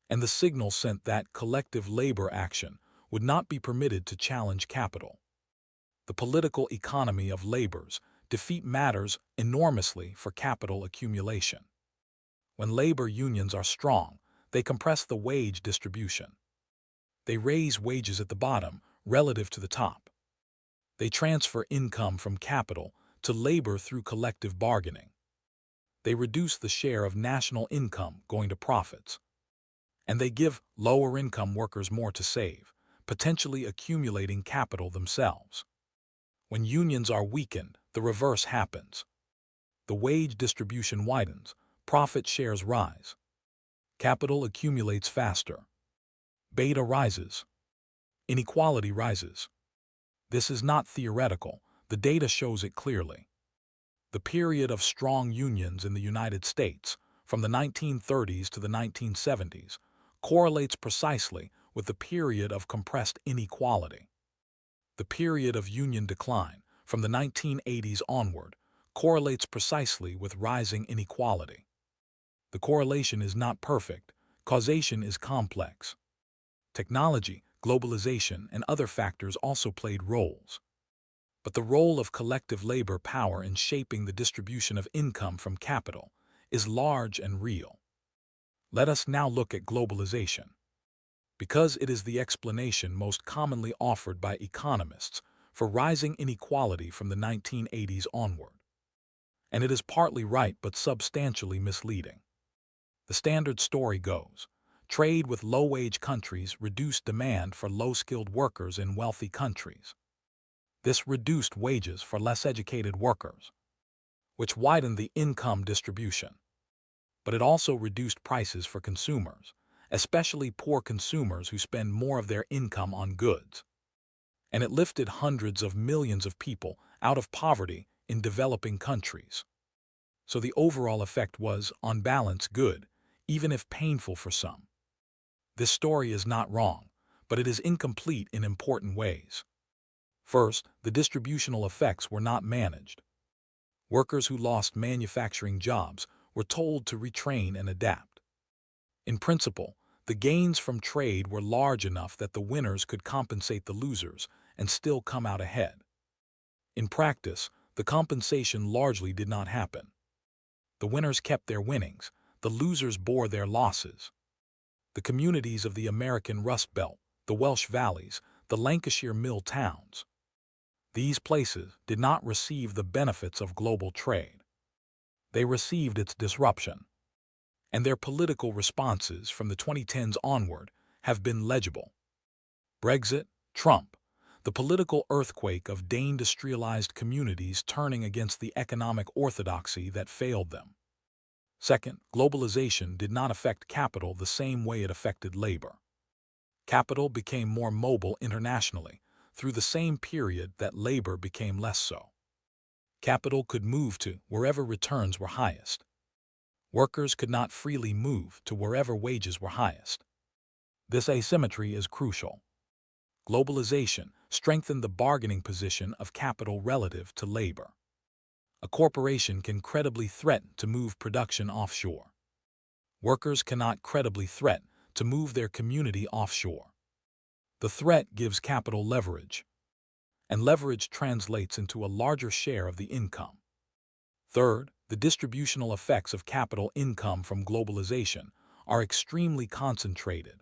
And the signal sent that collective labor action would not be permitted to challenge capital. The political economy of labor's defeat matters enormously for capital accumulation. When labor unions are strong, they compress the wage distribution. They raise wages at the bottom relative to the top. They transfer income from capital to labor through collective bargaining. They reduce the share of national income going to profits. And they give lower-income workers more to save, potentially accumulating capital themselves. When unions are weakened, the reverse happens. The wage distribution widens, profit shares rise. Capital accumulates faster. Beta rises. Inequality rises. This is not theoretical, the data shows it clearly. The period of strong unions in the United States, from the 1930s to the 1970s, correlates precisely with the period of compressed inequality. The period of union decline, from the 1980s onward, correlates precisely with rising inequality. The correlation is not perfect, causation is complex. Technology, globalization, and other factors also played roles. But the role of collective labor power in shaping the distribution of income from capital is large and real. Let us now look at globalization, because it is the explanation most commonly offered by economists for rising inequality from the 1980s onward. And it is partly right but substantially misleading. The standard story goes, trade with low-wage countries reduced demand for low-skilled workers in wealthy countries. This reduced wages for less educated workers, which widened the income distribution. But it also reduced prices for consumers, especially poor consumers who spend more of their income on goods. And it lifted hundreds of millions of people out of poverty in developing countries. So the overall effect was, on balance, good, even if painful for some. This story is not wrong, but it is incomplete in important ways. First, the distributional effects were not managed. Workers who lost manufacturing jobs were told to retrain and adapt. In principle, the gains from trade were large enough that the winners could compensate the losers and still come out ahead. In practice, the compensation largely did not happen. The winners kept their winnings, the losers bore their losses. The communities of the American Rust Belt, the Welsh Valleys, the Lancashire mill towns. These places did not receive the benefits of global trade. They received its disruption. And their political responses from the 2010s onward have been legible. Brexit, Trump, the political earthquake of deindustrialized communities turning against the economic orthodoxy that failed them. Second, globalization did not affect capital the same way it affected labor. Capital became more mobile internationally through the same period that labor became less so. Capital could move to wherever returns were highest. Workers could not freely move to wherever wages were highest. This asymmetry is crucial. Globalization strengthened the bargaining position of capital relative to labor. A corporation can credibly threaten to move production offshore. Workers cannot credibly threaten to move their community offshore. The threat gives capital leverage, and leverage translates into a larger share of the income. Third, the distributional effects of capital income from globalization are extremely concentrated.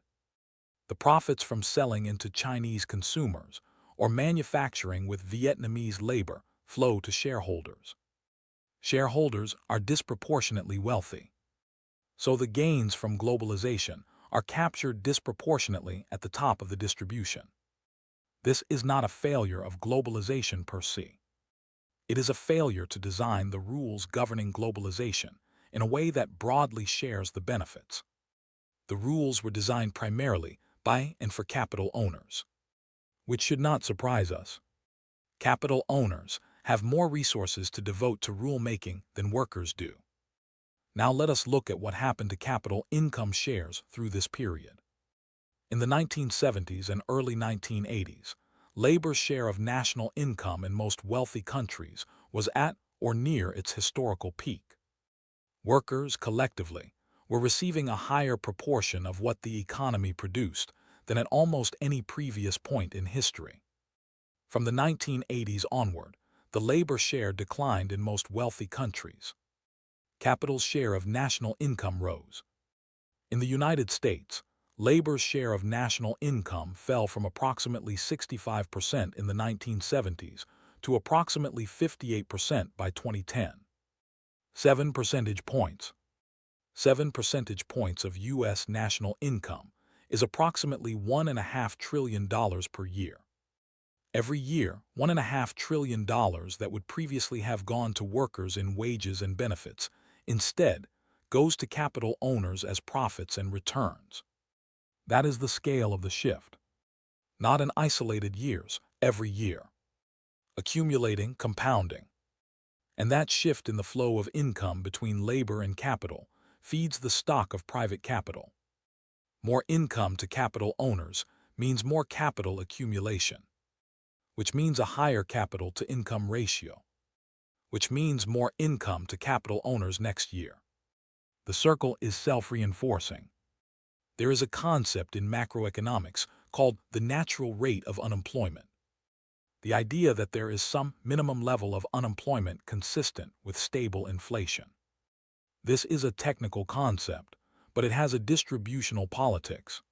The profits from selling into Chinese consumers or manufacturing with Vietnamese labor flow to shareholders. Shareholders are disproportionately wealthy. So the gains from globalization are captured disproportionately at the top of the distribution. This is not a failure of globalization per se. It is a failure to design the rules governing globalization in a way that broadly shares the benefits. The rules were designed primarily by and for capital owners, which should not surprise us. Capital owners have more resources to devote to rule-making than workers do. Now let us look at what happened to capital income shares through this period. In the 1970s and early 1980s, labor's share of national income in most wealthy countries was at or near its historical peak. Workers, collectively, were receiving a higher proportion of what the economy produced than at almost any previous point in history. From the 1980s onward, the labor share declined in most wealthy countries. Capital's share of national income rose. In the United States, labor's share of national income fell from approximately 65% in the 1970s to approximately 58% by 2010. 7 percentage points. 7 percentage points of U.S. national income is approximately $1.5 trillion per year. Every year, $1.5 trillion that would previously have gone to workers in wages and benefits instead goes to capital owners as profits and returns. That is the scale of the shift. Not in isolated years, every year. Accumulating, compounding. And that shift in the flow of income between labor and capital feeds the stock of private capital. More income to capital owners means more capital accumulation, which means a higher capital-to-income ratio, which means more income to capital owners next year. The circle is self-reinforcing. There is a concept in macroeconomics called the natural rate of unemployment. The idea that there is some minimum level of unemployment consistent with stable inflation. This is a technical concept, but it has a distributional politics.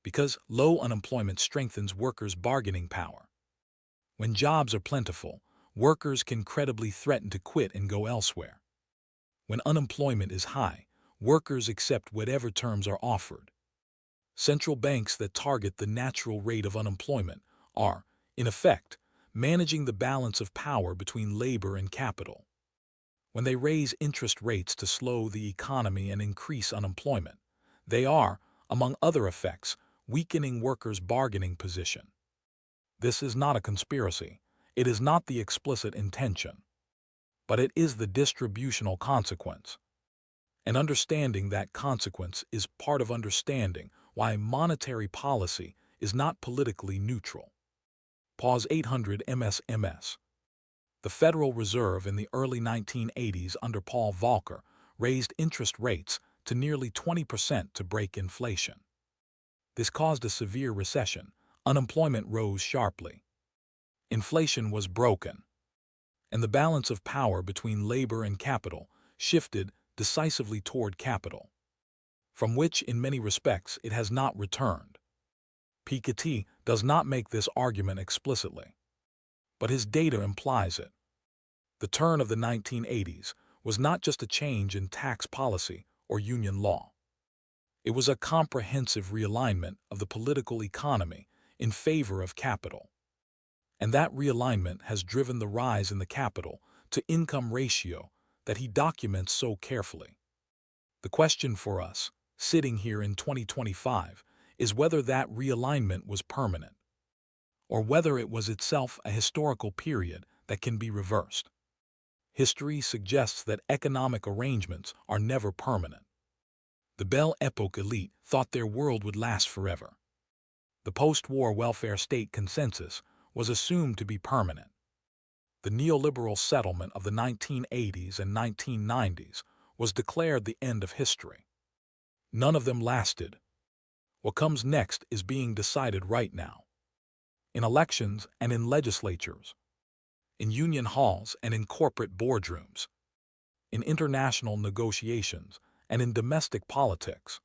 Because low unemployment strengthens workers' bargaining power. When jobs are plentiful, workers can credibly threaten to quit and go elsewhere. When unemployment is high, workers accept whatever terms are offered. Central banks that target the natural rate of unemployment are, in effect, managing the balance of power between labor and capital. When they raise interest rates to slow the economy and increase unemployment, they are, among other effects, weakening workers' bargaining position. This is not a conspiracy. It is not the explicit intention. But it is the distributional consequence. And understanding that consequence is part of understanding why monetary policy is not politically neutral. Pause 800 MS. The Federal Reserve in the early 1980s under Paul Volcker raised interest rates to nearly 20% to break inflation. This caused a severe recession. Unemployment rose sharply. Inflation was broken. And the balance of power between labor and capital shifted decisively toward capital, from which in many respects it has not returned. Piketty does not make this argument explicitly, but his data implies it. The turn of the 1980s was not just a change in tax policy or union law. It was a comprehensive realignment of the political economy in favor of capital. And that realignment has driven the rise in the capital-to-income ratio that he documents so carefully. The question for us, sitting here in 2025, is whether that realignment was permanent, or whether it was itself a historical period that can be reversed. History suggests that economic arrangements are never permanent. The Belle Epoque elite thought their world would last forever. The post-war welfare state consensus was assumed to be permanent. The neoliberal settlement of the 1980s and 1990s was declared the end of history. None of them lasted. What comes next is being decided right now. In elections and in legislatures, in union halls and in corporate boardrooms, in international negotiations and in domestic politics.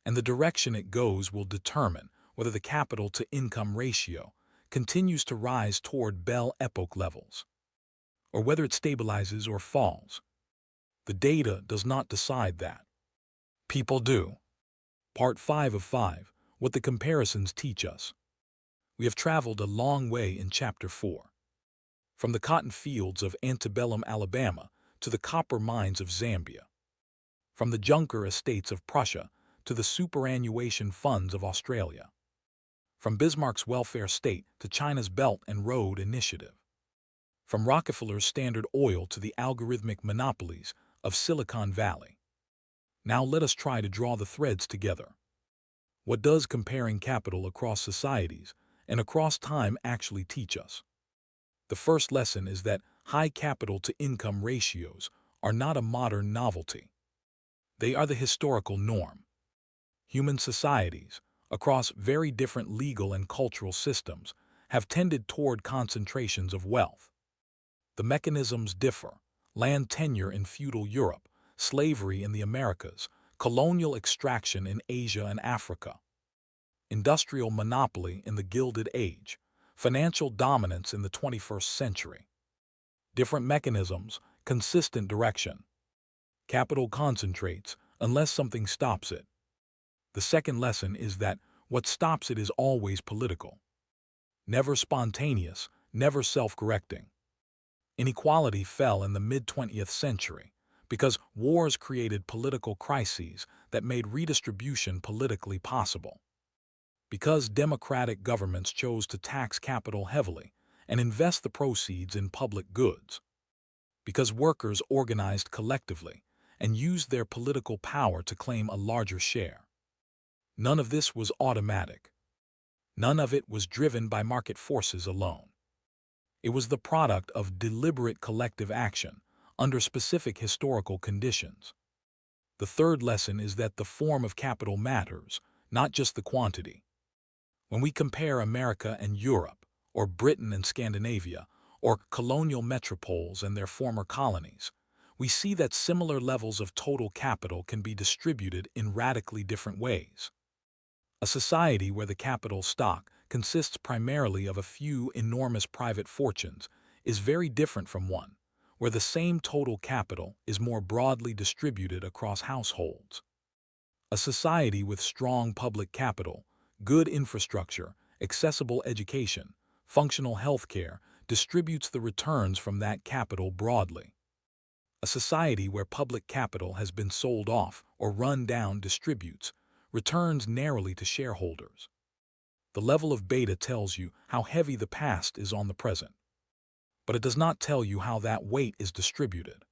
And the direction it goes will determine whether the capital-to-income ratio continues to rise toward Belle Epoque levels, or whether it stabilizes or falls. The data does not decide that. People do. Part 5 of 5, What the Comparisons Teach Us. We have traveled a long way in Chapter 4. From the cotton fields of antebellum Alabama to the copper mines of Zambia. From the Junker estates of Prussia to the superannuation funds of Australia. From Bismarck's welfare state to China's Belt and Road Initiative. From Rockefeller's Standard Oil to the algorithmic monopolies of Silicon Valley. Now let us try to draw the threads together. What does comparing capital across societies and across time actually teach us? The first lesson is that high capital-to-income ratios are not a modern novelty. They are the historical norm. Human societies, across very different legal and cultural systems, have tended toward concentrations of wealth. The mechanisms differ: land tenure in feudal Europe, slavery in the Americas, colonial extraction in Asia and Africa, industrial monopoly in the Gilded Age, financial dominance in the 21st century. Different mechanisms, consistent direction. Capital concentrates unless something stops it. The second lesson is that what stops it is always political. Never spontaneous, never self-correcting. Inequality fell in the mid-20th century because wars created political crises that made redistribution politically possible. Because democratic governments chose to tax capital heavily and invest the proceeds in public goods. Because workers organized collectively and used their political power to claim a larger share. None of this was automatic. None of it was driven by market forces alone. It was the product of deliberate collective action under specific historical conditions. The third lesson is that the form of capital matters, not just the quantity. When we compare America and Europe, or Britain and Scandinavia, or colonial metropoles and their former colonies, we see that similar levels of total capital can be distributed in radically different ways. A society where the capital stock consists primarily of a few enormous private fortunes is very different from one where the same total capital is more broadly distributed across households. A society with strong public capital, good infrastructure, accessible education, functional healthcare distributes the returns from that capital broadly. A society where public capital has been sold off or run down distributes returns narrowly to shareholders. The level of beta tells you how heavy the past is on the present, but it does not tell you how that weight is distributed.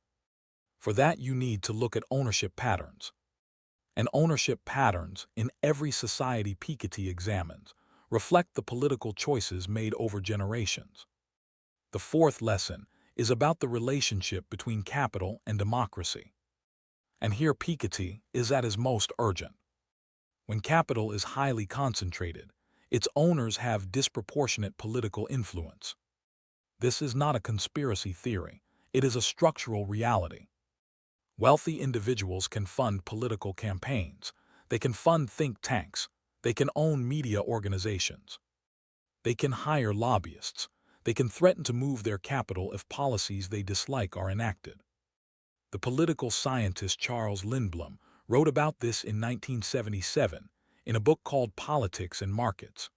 For that you need to look at ownership patterns. And ownership patterns in every society Piketty examines reflect the political choices made over generations. The fourth lesson is about the relationship between capital and democracy. And here Piketty is at his most urgent. When capital is highly concentrated, its owners have disproportionate political influence. This is not a conspiracy theory, it is a structural reality. Wealthy individuals can fund political campaigns, they can fund think tanks, they can own media organizations. They can hire lobbyists, they can threaten to move their capital if policies they dislike are enacted. The political scientist Charles Lindblom wrote about this in 1977 in a book called Politics and Markets.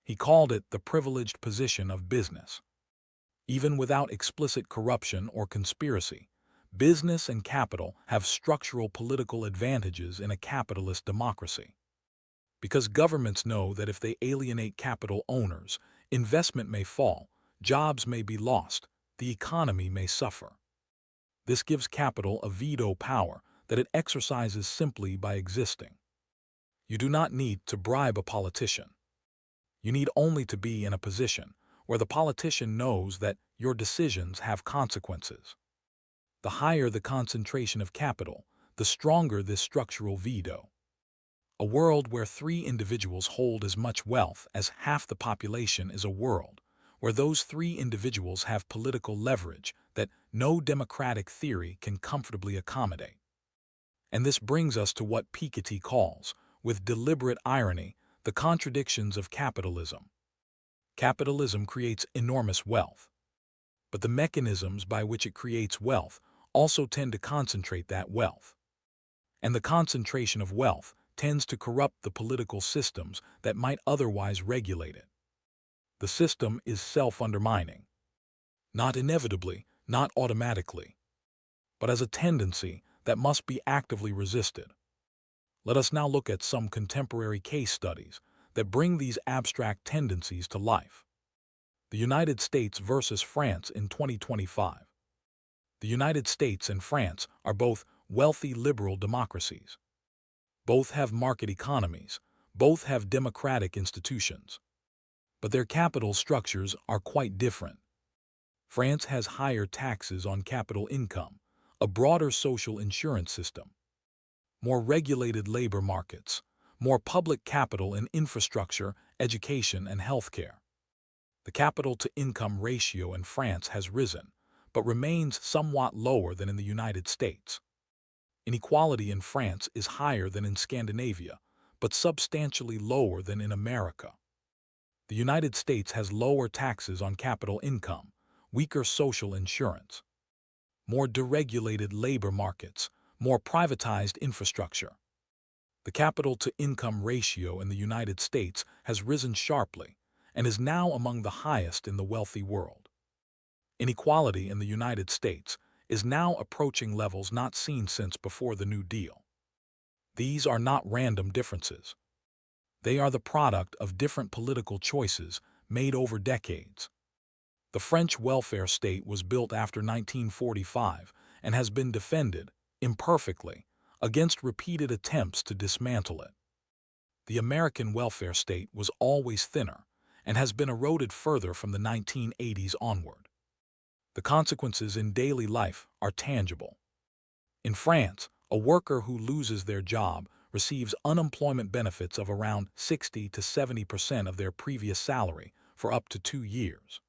He called it the privileged position of business. Even without explicit corruption or conspiracy, Business and capital have structural political advantages in a capitalist democracy. Because governments know that if they alienate capital owners, investment may fall, jobs may be lost, the economy may suffer. This gives capital a veto power that it exercises simply by existing. You do not need to bribe a politician. You need only to be in a position where the politician knows that your decisions have consequences. The higher the concentration of capital, the stronger this structural veto. A world where 3 individuals hold as much wealth as half the population is a world where those 3 individuals have political leverage that no democratic theory can comfortably accommodate. And this brings us to what Piketty calls, with deliberate irony, the contradictions of capitalism. Capitalism creates enormous wealth, but the mechanisms by which it creates wealth also tend to concentrate that wealth. And the concentration of wealth tends to corrupt the political systems that might otherwise regulate it. The system is self-undermining. Not inevitably, not automatically, but as a tendency that must be actively resisted. Let us now look at some contemporary case studies that bring these abstract tendencies to life. The United States versus France in 2025. The United States and France are both wealthy liberal democracies. Both have market economies, both have democratic institutions. But their capital structures are quite different. France has higher taxes on capital income, a broader social insurance system, more regulated labor markets, more public capital in infrastructure, education, and healthcare. The capital-to-income ratio in France has risen, but remains somewhat lower than in the United States. Inequality in France is higher than in Scandinavia, but substantially lower than in America. The United States has lower taxes on capital income, weaker social insurance, more deregulated labor markets, more privatized infrastructure. The capital-to-income ratio in the United States has risen sharply and is now among the highest in the wealthy world. Inequality in the United States is now approaching levels not seen since before the New Deal. These are not random differences. They are the product of different political choices made over decades. The French welfare state was built after 1945 and has been defended, imperfectly, against repeated attempts to dismantle it. The American welfare state was always thinner and has been eroded further from the 1980s onward. The consequences in daily life are tangible. In France, a worker who loses their job receives unemployment benefits of around 60 to 70% of their previous salary for up to 2 years.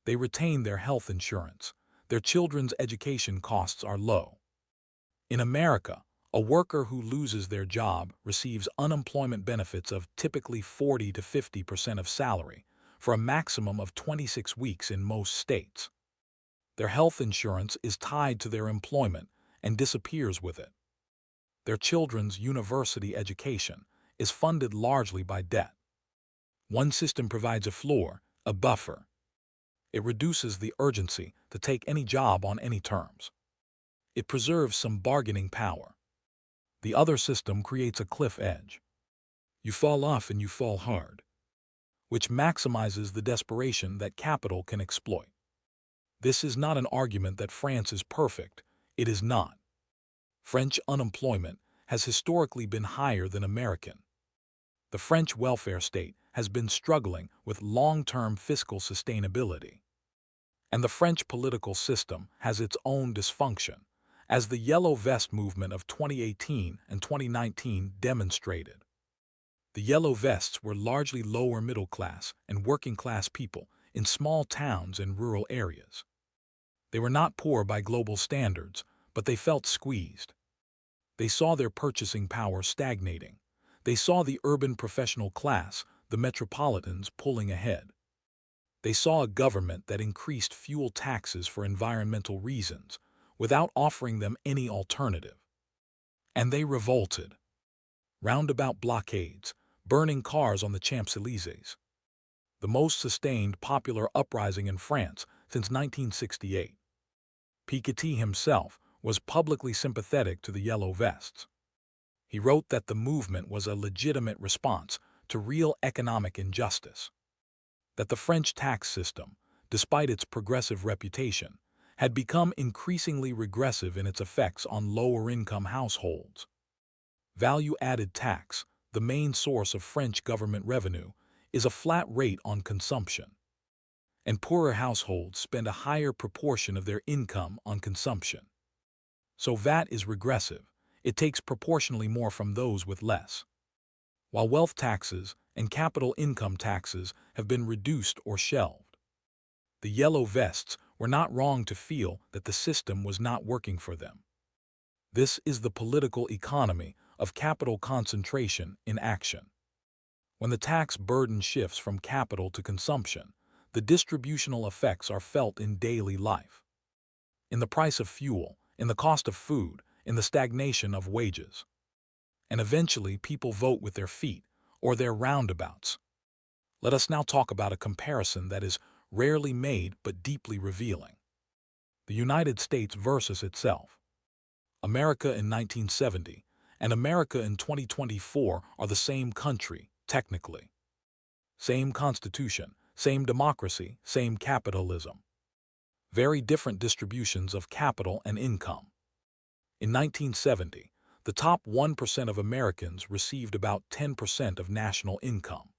They retain their health insurance. Their children's education costs are low. In America, a worker who loses their job receives unemployment benefits of typically 40 to 50% of salary for a maximum of 26 weeks in most states. Their health insurance is tied to their employment and disappears with it. Their children's university education is funded largely by debt. One system provides a floor, a buffer. It reduces the urgency to take any job on any terms. It preserves some bargaining power. The other system creates a cliff edge. You fall off and you fall hard, which maximizes the desperation that capital can exploit. This is not an argument that France is perfect. It is not. French unemployment has historically been higher than American. The French welfare state has been struggling with long-term fiscal sustainability. And the French political system has its own dysfunction, as the Yellow Vest movement of 2018 and 2019 demonstrated. The Yellow Vests were largely lower middle class and working class people in small towns and rural areas. They were not poor by global standards, but they felt squeezed. They saw their purchasing power stagnating. They saw the urban professional class, the metropolitans, pulling ahead. They saw a government that increased fuel taxes for environmental reasons, without offering them any alternative. And they revolted. Roundabout blockades, burning cars on the Champs-Élysées. The most sustained popular uprising in France since 1968. Piketty himself was publicly sympathetic to the Yellow Vests. He wrote that the movement was a legitimate response to real economic injustice, that the French tax system, despite its progressive reputation, had become increasingly regressive in its effects on lower-income households. Value-added tax, the main source of French government revenue, is a flat rate on consumption, and poorer households spend a higher proportion of their income on consumption. So VAT is regressive. It takes proportionally more from those with less. While wealth taxes and capital income taxes have been reduced or shelved, the Yellow Vests were not wrong to feel that the system was not working for them. This is the political economy of capital concentration in action. When the tax burden shifts from capital to consumption, the distributional effects are felt in daily life. In the price of fuel, in the cost of food, in the stagnation of wages. And eventually people vote with their feet or their roundabouts. Let us now talk about a comparison that is rarely made but deeply revealing. The United States versus itself. America in 1970 and America in 2024 are the same country, technically. Same constitution, same democracy, same capitalism. Very different distributions of capital and income. In 1970, the top 1% of Americans received about 10% of national income.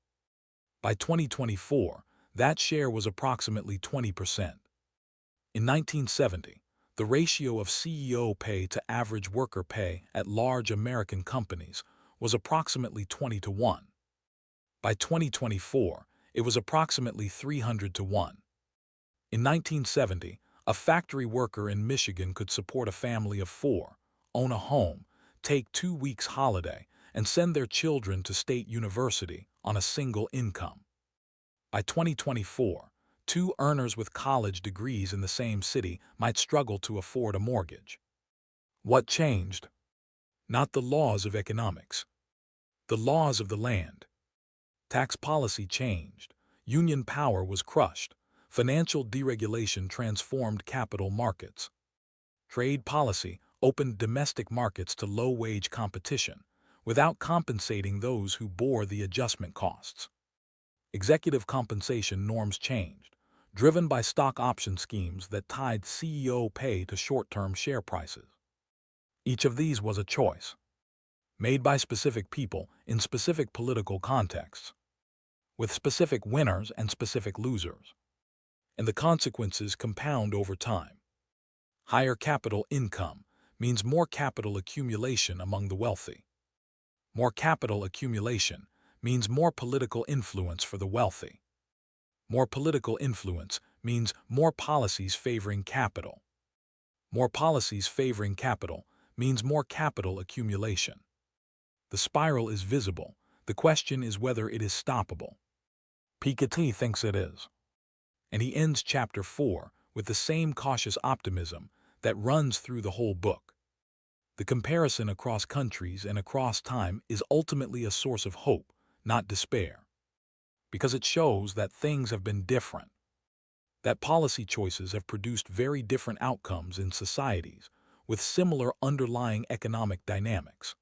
By 2024, that share was approximately 20%. In 1970, the ratio of CEO pay to average worker pay at large American companies was approximately 20-1. By 2024, it was approximately 300-1. In 1970, a factory worker in Michigan could support a family of 4, own a home, take 2 weeks holiday, and send their children to state university on a single income. By 2024, 2 earners with college degrees in the same city might struggle to afford a mortgage. What changed? Not the laws of economics. The laws of the land. Tax policy changed. Union power was crushed. Financial deregulation transformed capital markets. Trade policy opened domestic markets to low-wage competition without compensating those who bore the adjustment costs. Executive compensation norms changed, driven by stock option schemes that tied CEO pay to short-term share prices. Each of these was a choice, made by specific people in specific political contexts, with specific winners and specific losers. And the consequences compound over time. Higher capital income means more capital accumulation among the wealthy. More capital accumulation means more political influence for the wealthy. More political influence means more policies favoring capital. More policies favoring capital means more capital accumulation. The spiral is visible. The question is whether it is stoppable. Piketty thinks it is. And he ends chapter 4 with the same cautious optimism that runs through the whole book. The comparison across countries and across time is ultimately a source of hope, not despair, because it shows that things have been different, that policy choices have produced very different outcomes in societies with similar underlying economic dynamics,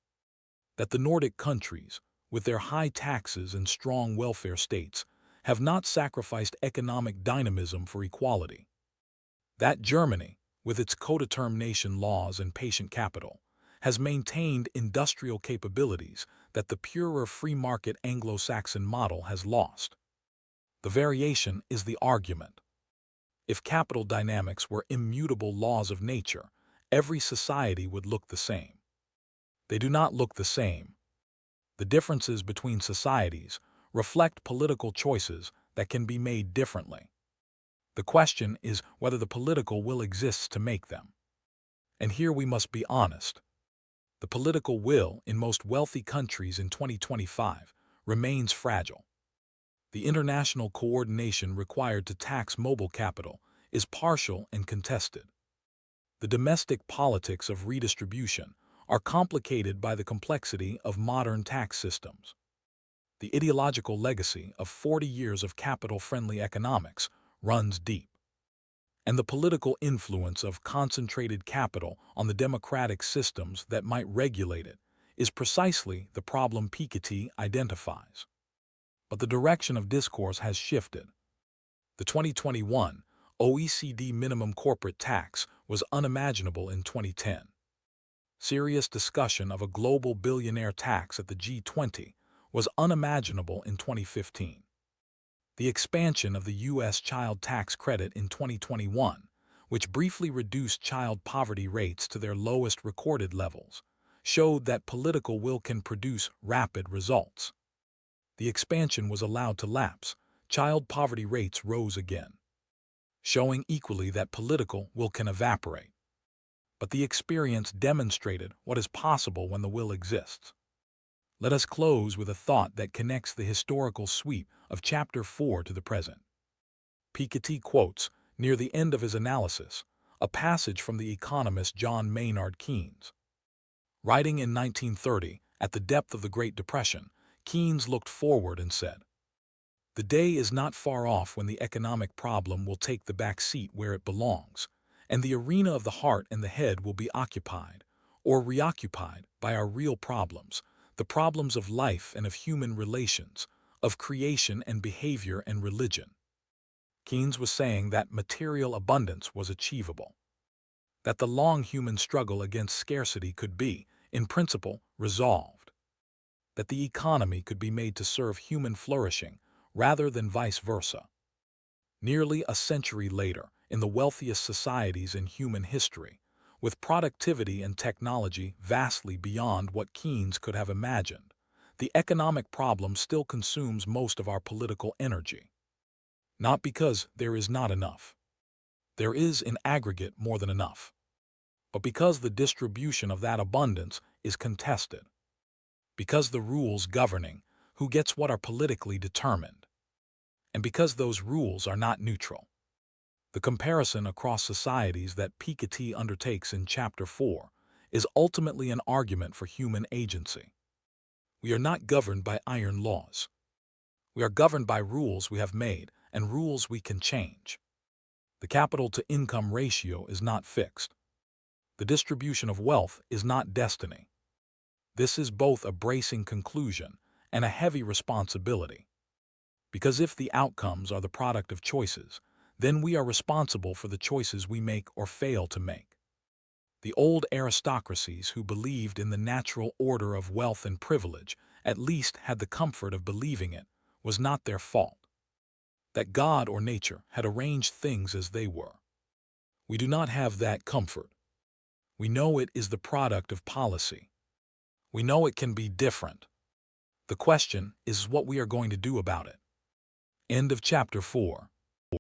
that the Nordic countries, with their high taxes and strong welfare states, have not sacrificed economic dynamism for equality. That Germany, with its codetermination laws and patient capital, has maintained industrial capabilities that the purer free market Anglo-Saxon model has lost. The variation is the argument. If capital dynamics were immutable laws of nature, every society would look the same. They do not look the same. The differences between societies reflect political choices that can be made differently. The question is whether the political will exists to make them. And here we must be honest. The political will in most wealthy countries in 2025 remains fragile. The international coordination required to tax mobile capital is partial and contested. The domestic politics of redistribution are complicated by the complexity of modern tax systems. The ideological legacy of 40 years of capital-friendly economics runs deep. and the political influence of concentrated capital on the democratic systems that might regulate it is precisely the problem Piketty identifies. But the direction of discourse has shifted. The 2021 OECD minimum corporate tax was unimaginable in 2010. Serious discussion of a global billionaire tax at the G20 was unimaginable in 2015. The expansion of the U.S. child tax credit in 2021, which briefly reduced child poverty rates to their lowest recorded levels, showed that political will can produce rapid results. The expansion was allowed to lapse. Child poverty rates rose again, showing equally that political will can evaporate. But the experience demonstrated what is possible when the will exists. Let us close with a thought that connects the historical sweep of Chapter 4 to the present. Piketty quotes, near the end of his analysis, a passage from the economist John Maynard Keynes. Writing in 1930, at the depth of the Great Depression, Keynes looked forward and said, "The day is not far off when the economic problem will take the back seat where it belongs, and the arena of the heart and the head will be occupied, or reoccupied, by our real problems, the problems of life and of human relations, of creation and behavior and religion." Keynes was saying that material abundance was achievable, that the long human struggle against scarcity could be, in principle, resolved, that the economy could be made to serve human flourishing rather than vice versa. Nearly a century later, in the wealthiest societies in human history, with productivity and technology vastly beyond what Keynes could have imagined, the economic problem still consumes most of our political energy. Not because there is not enough. There is in aggregate more than enough. But because the distribution of that abundance is contested. Because the rules governing who gets what are politically determined. And because those rules are not neutral. The comparison across societies that Piketty undertakes in Chapter 4 is ultimately an argument for human agency. We are not governed by iron laws. We are governed by rules we have made and rules we can change. The capital-to-income ratio is not fixed. The distribution of wealth is not destiny. This is both a bracing conclusion and a heavy responsibility. Because if the outcomes are the product of choices, then we are responsible for the choices we make or fail to make. The old aristocracies who believed in the natural order of wealth and privilege at least had the comfort of believing it was not their fault. That God or nature had arranged things as they were. We do not have that comfort. We know it is the product of policy. We know it can be different. The question is what we are going to do about it. End of Chapter 4.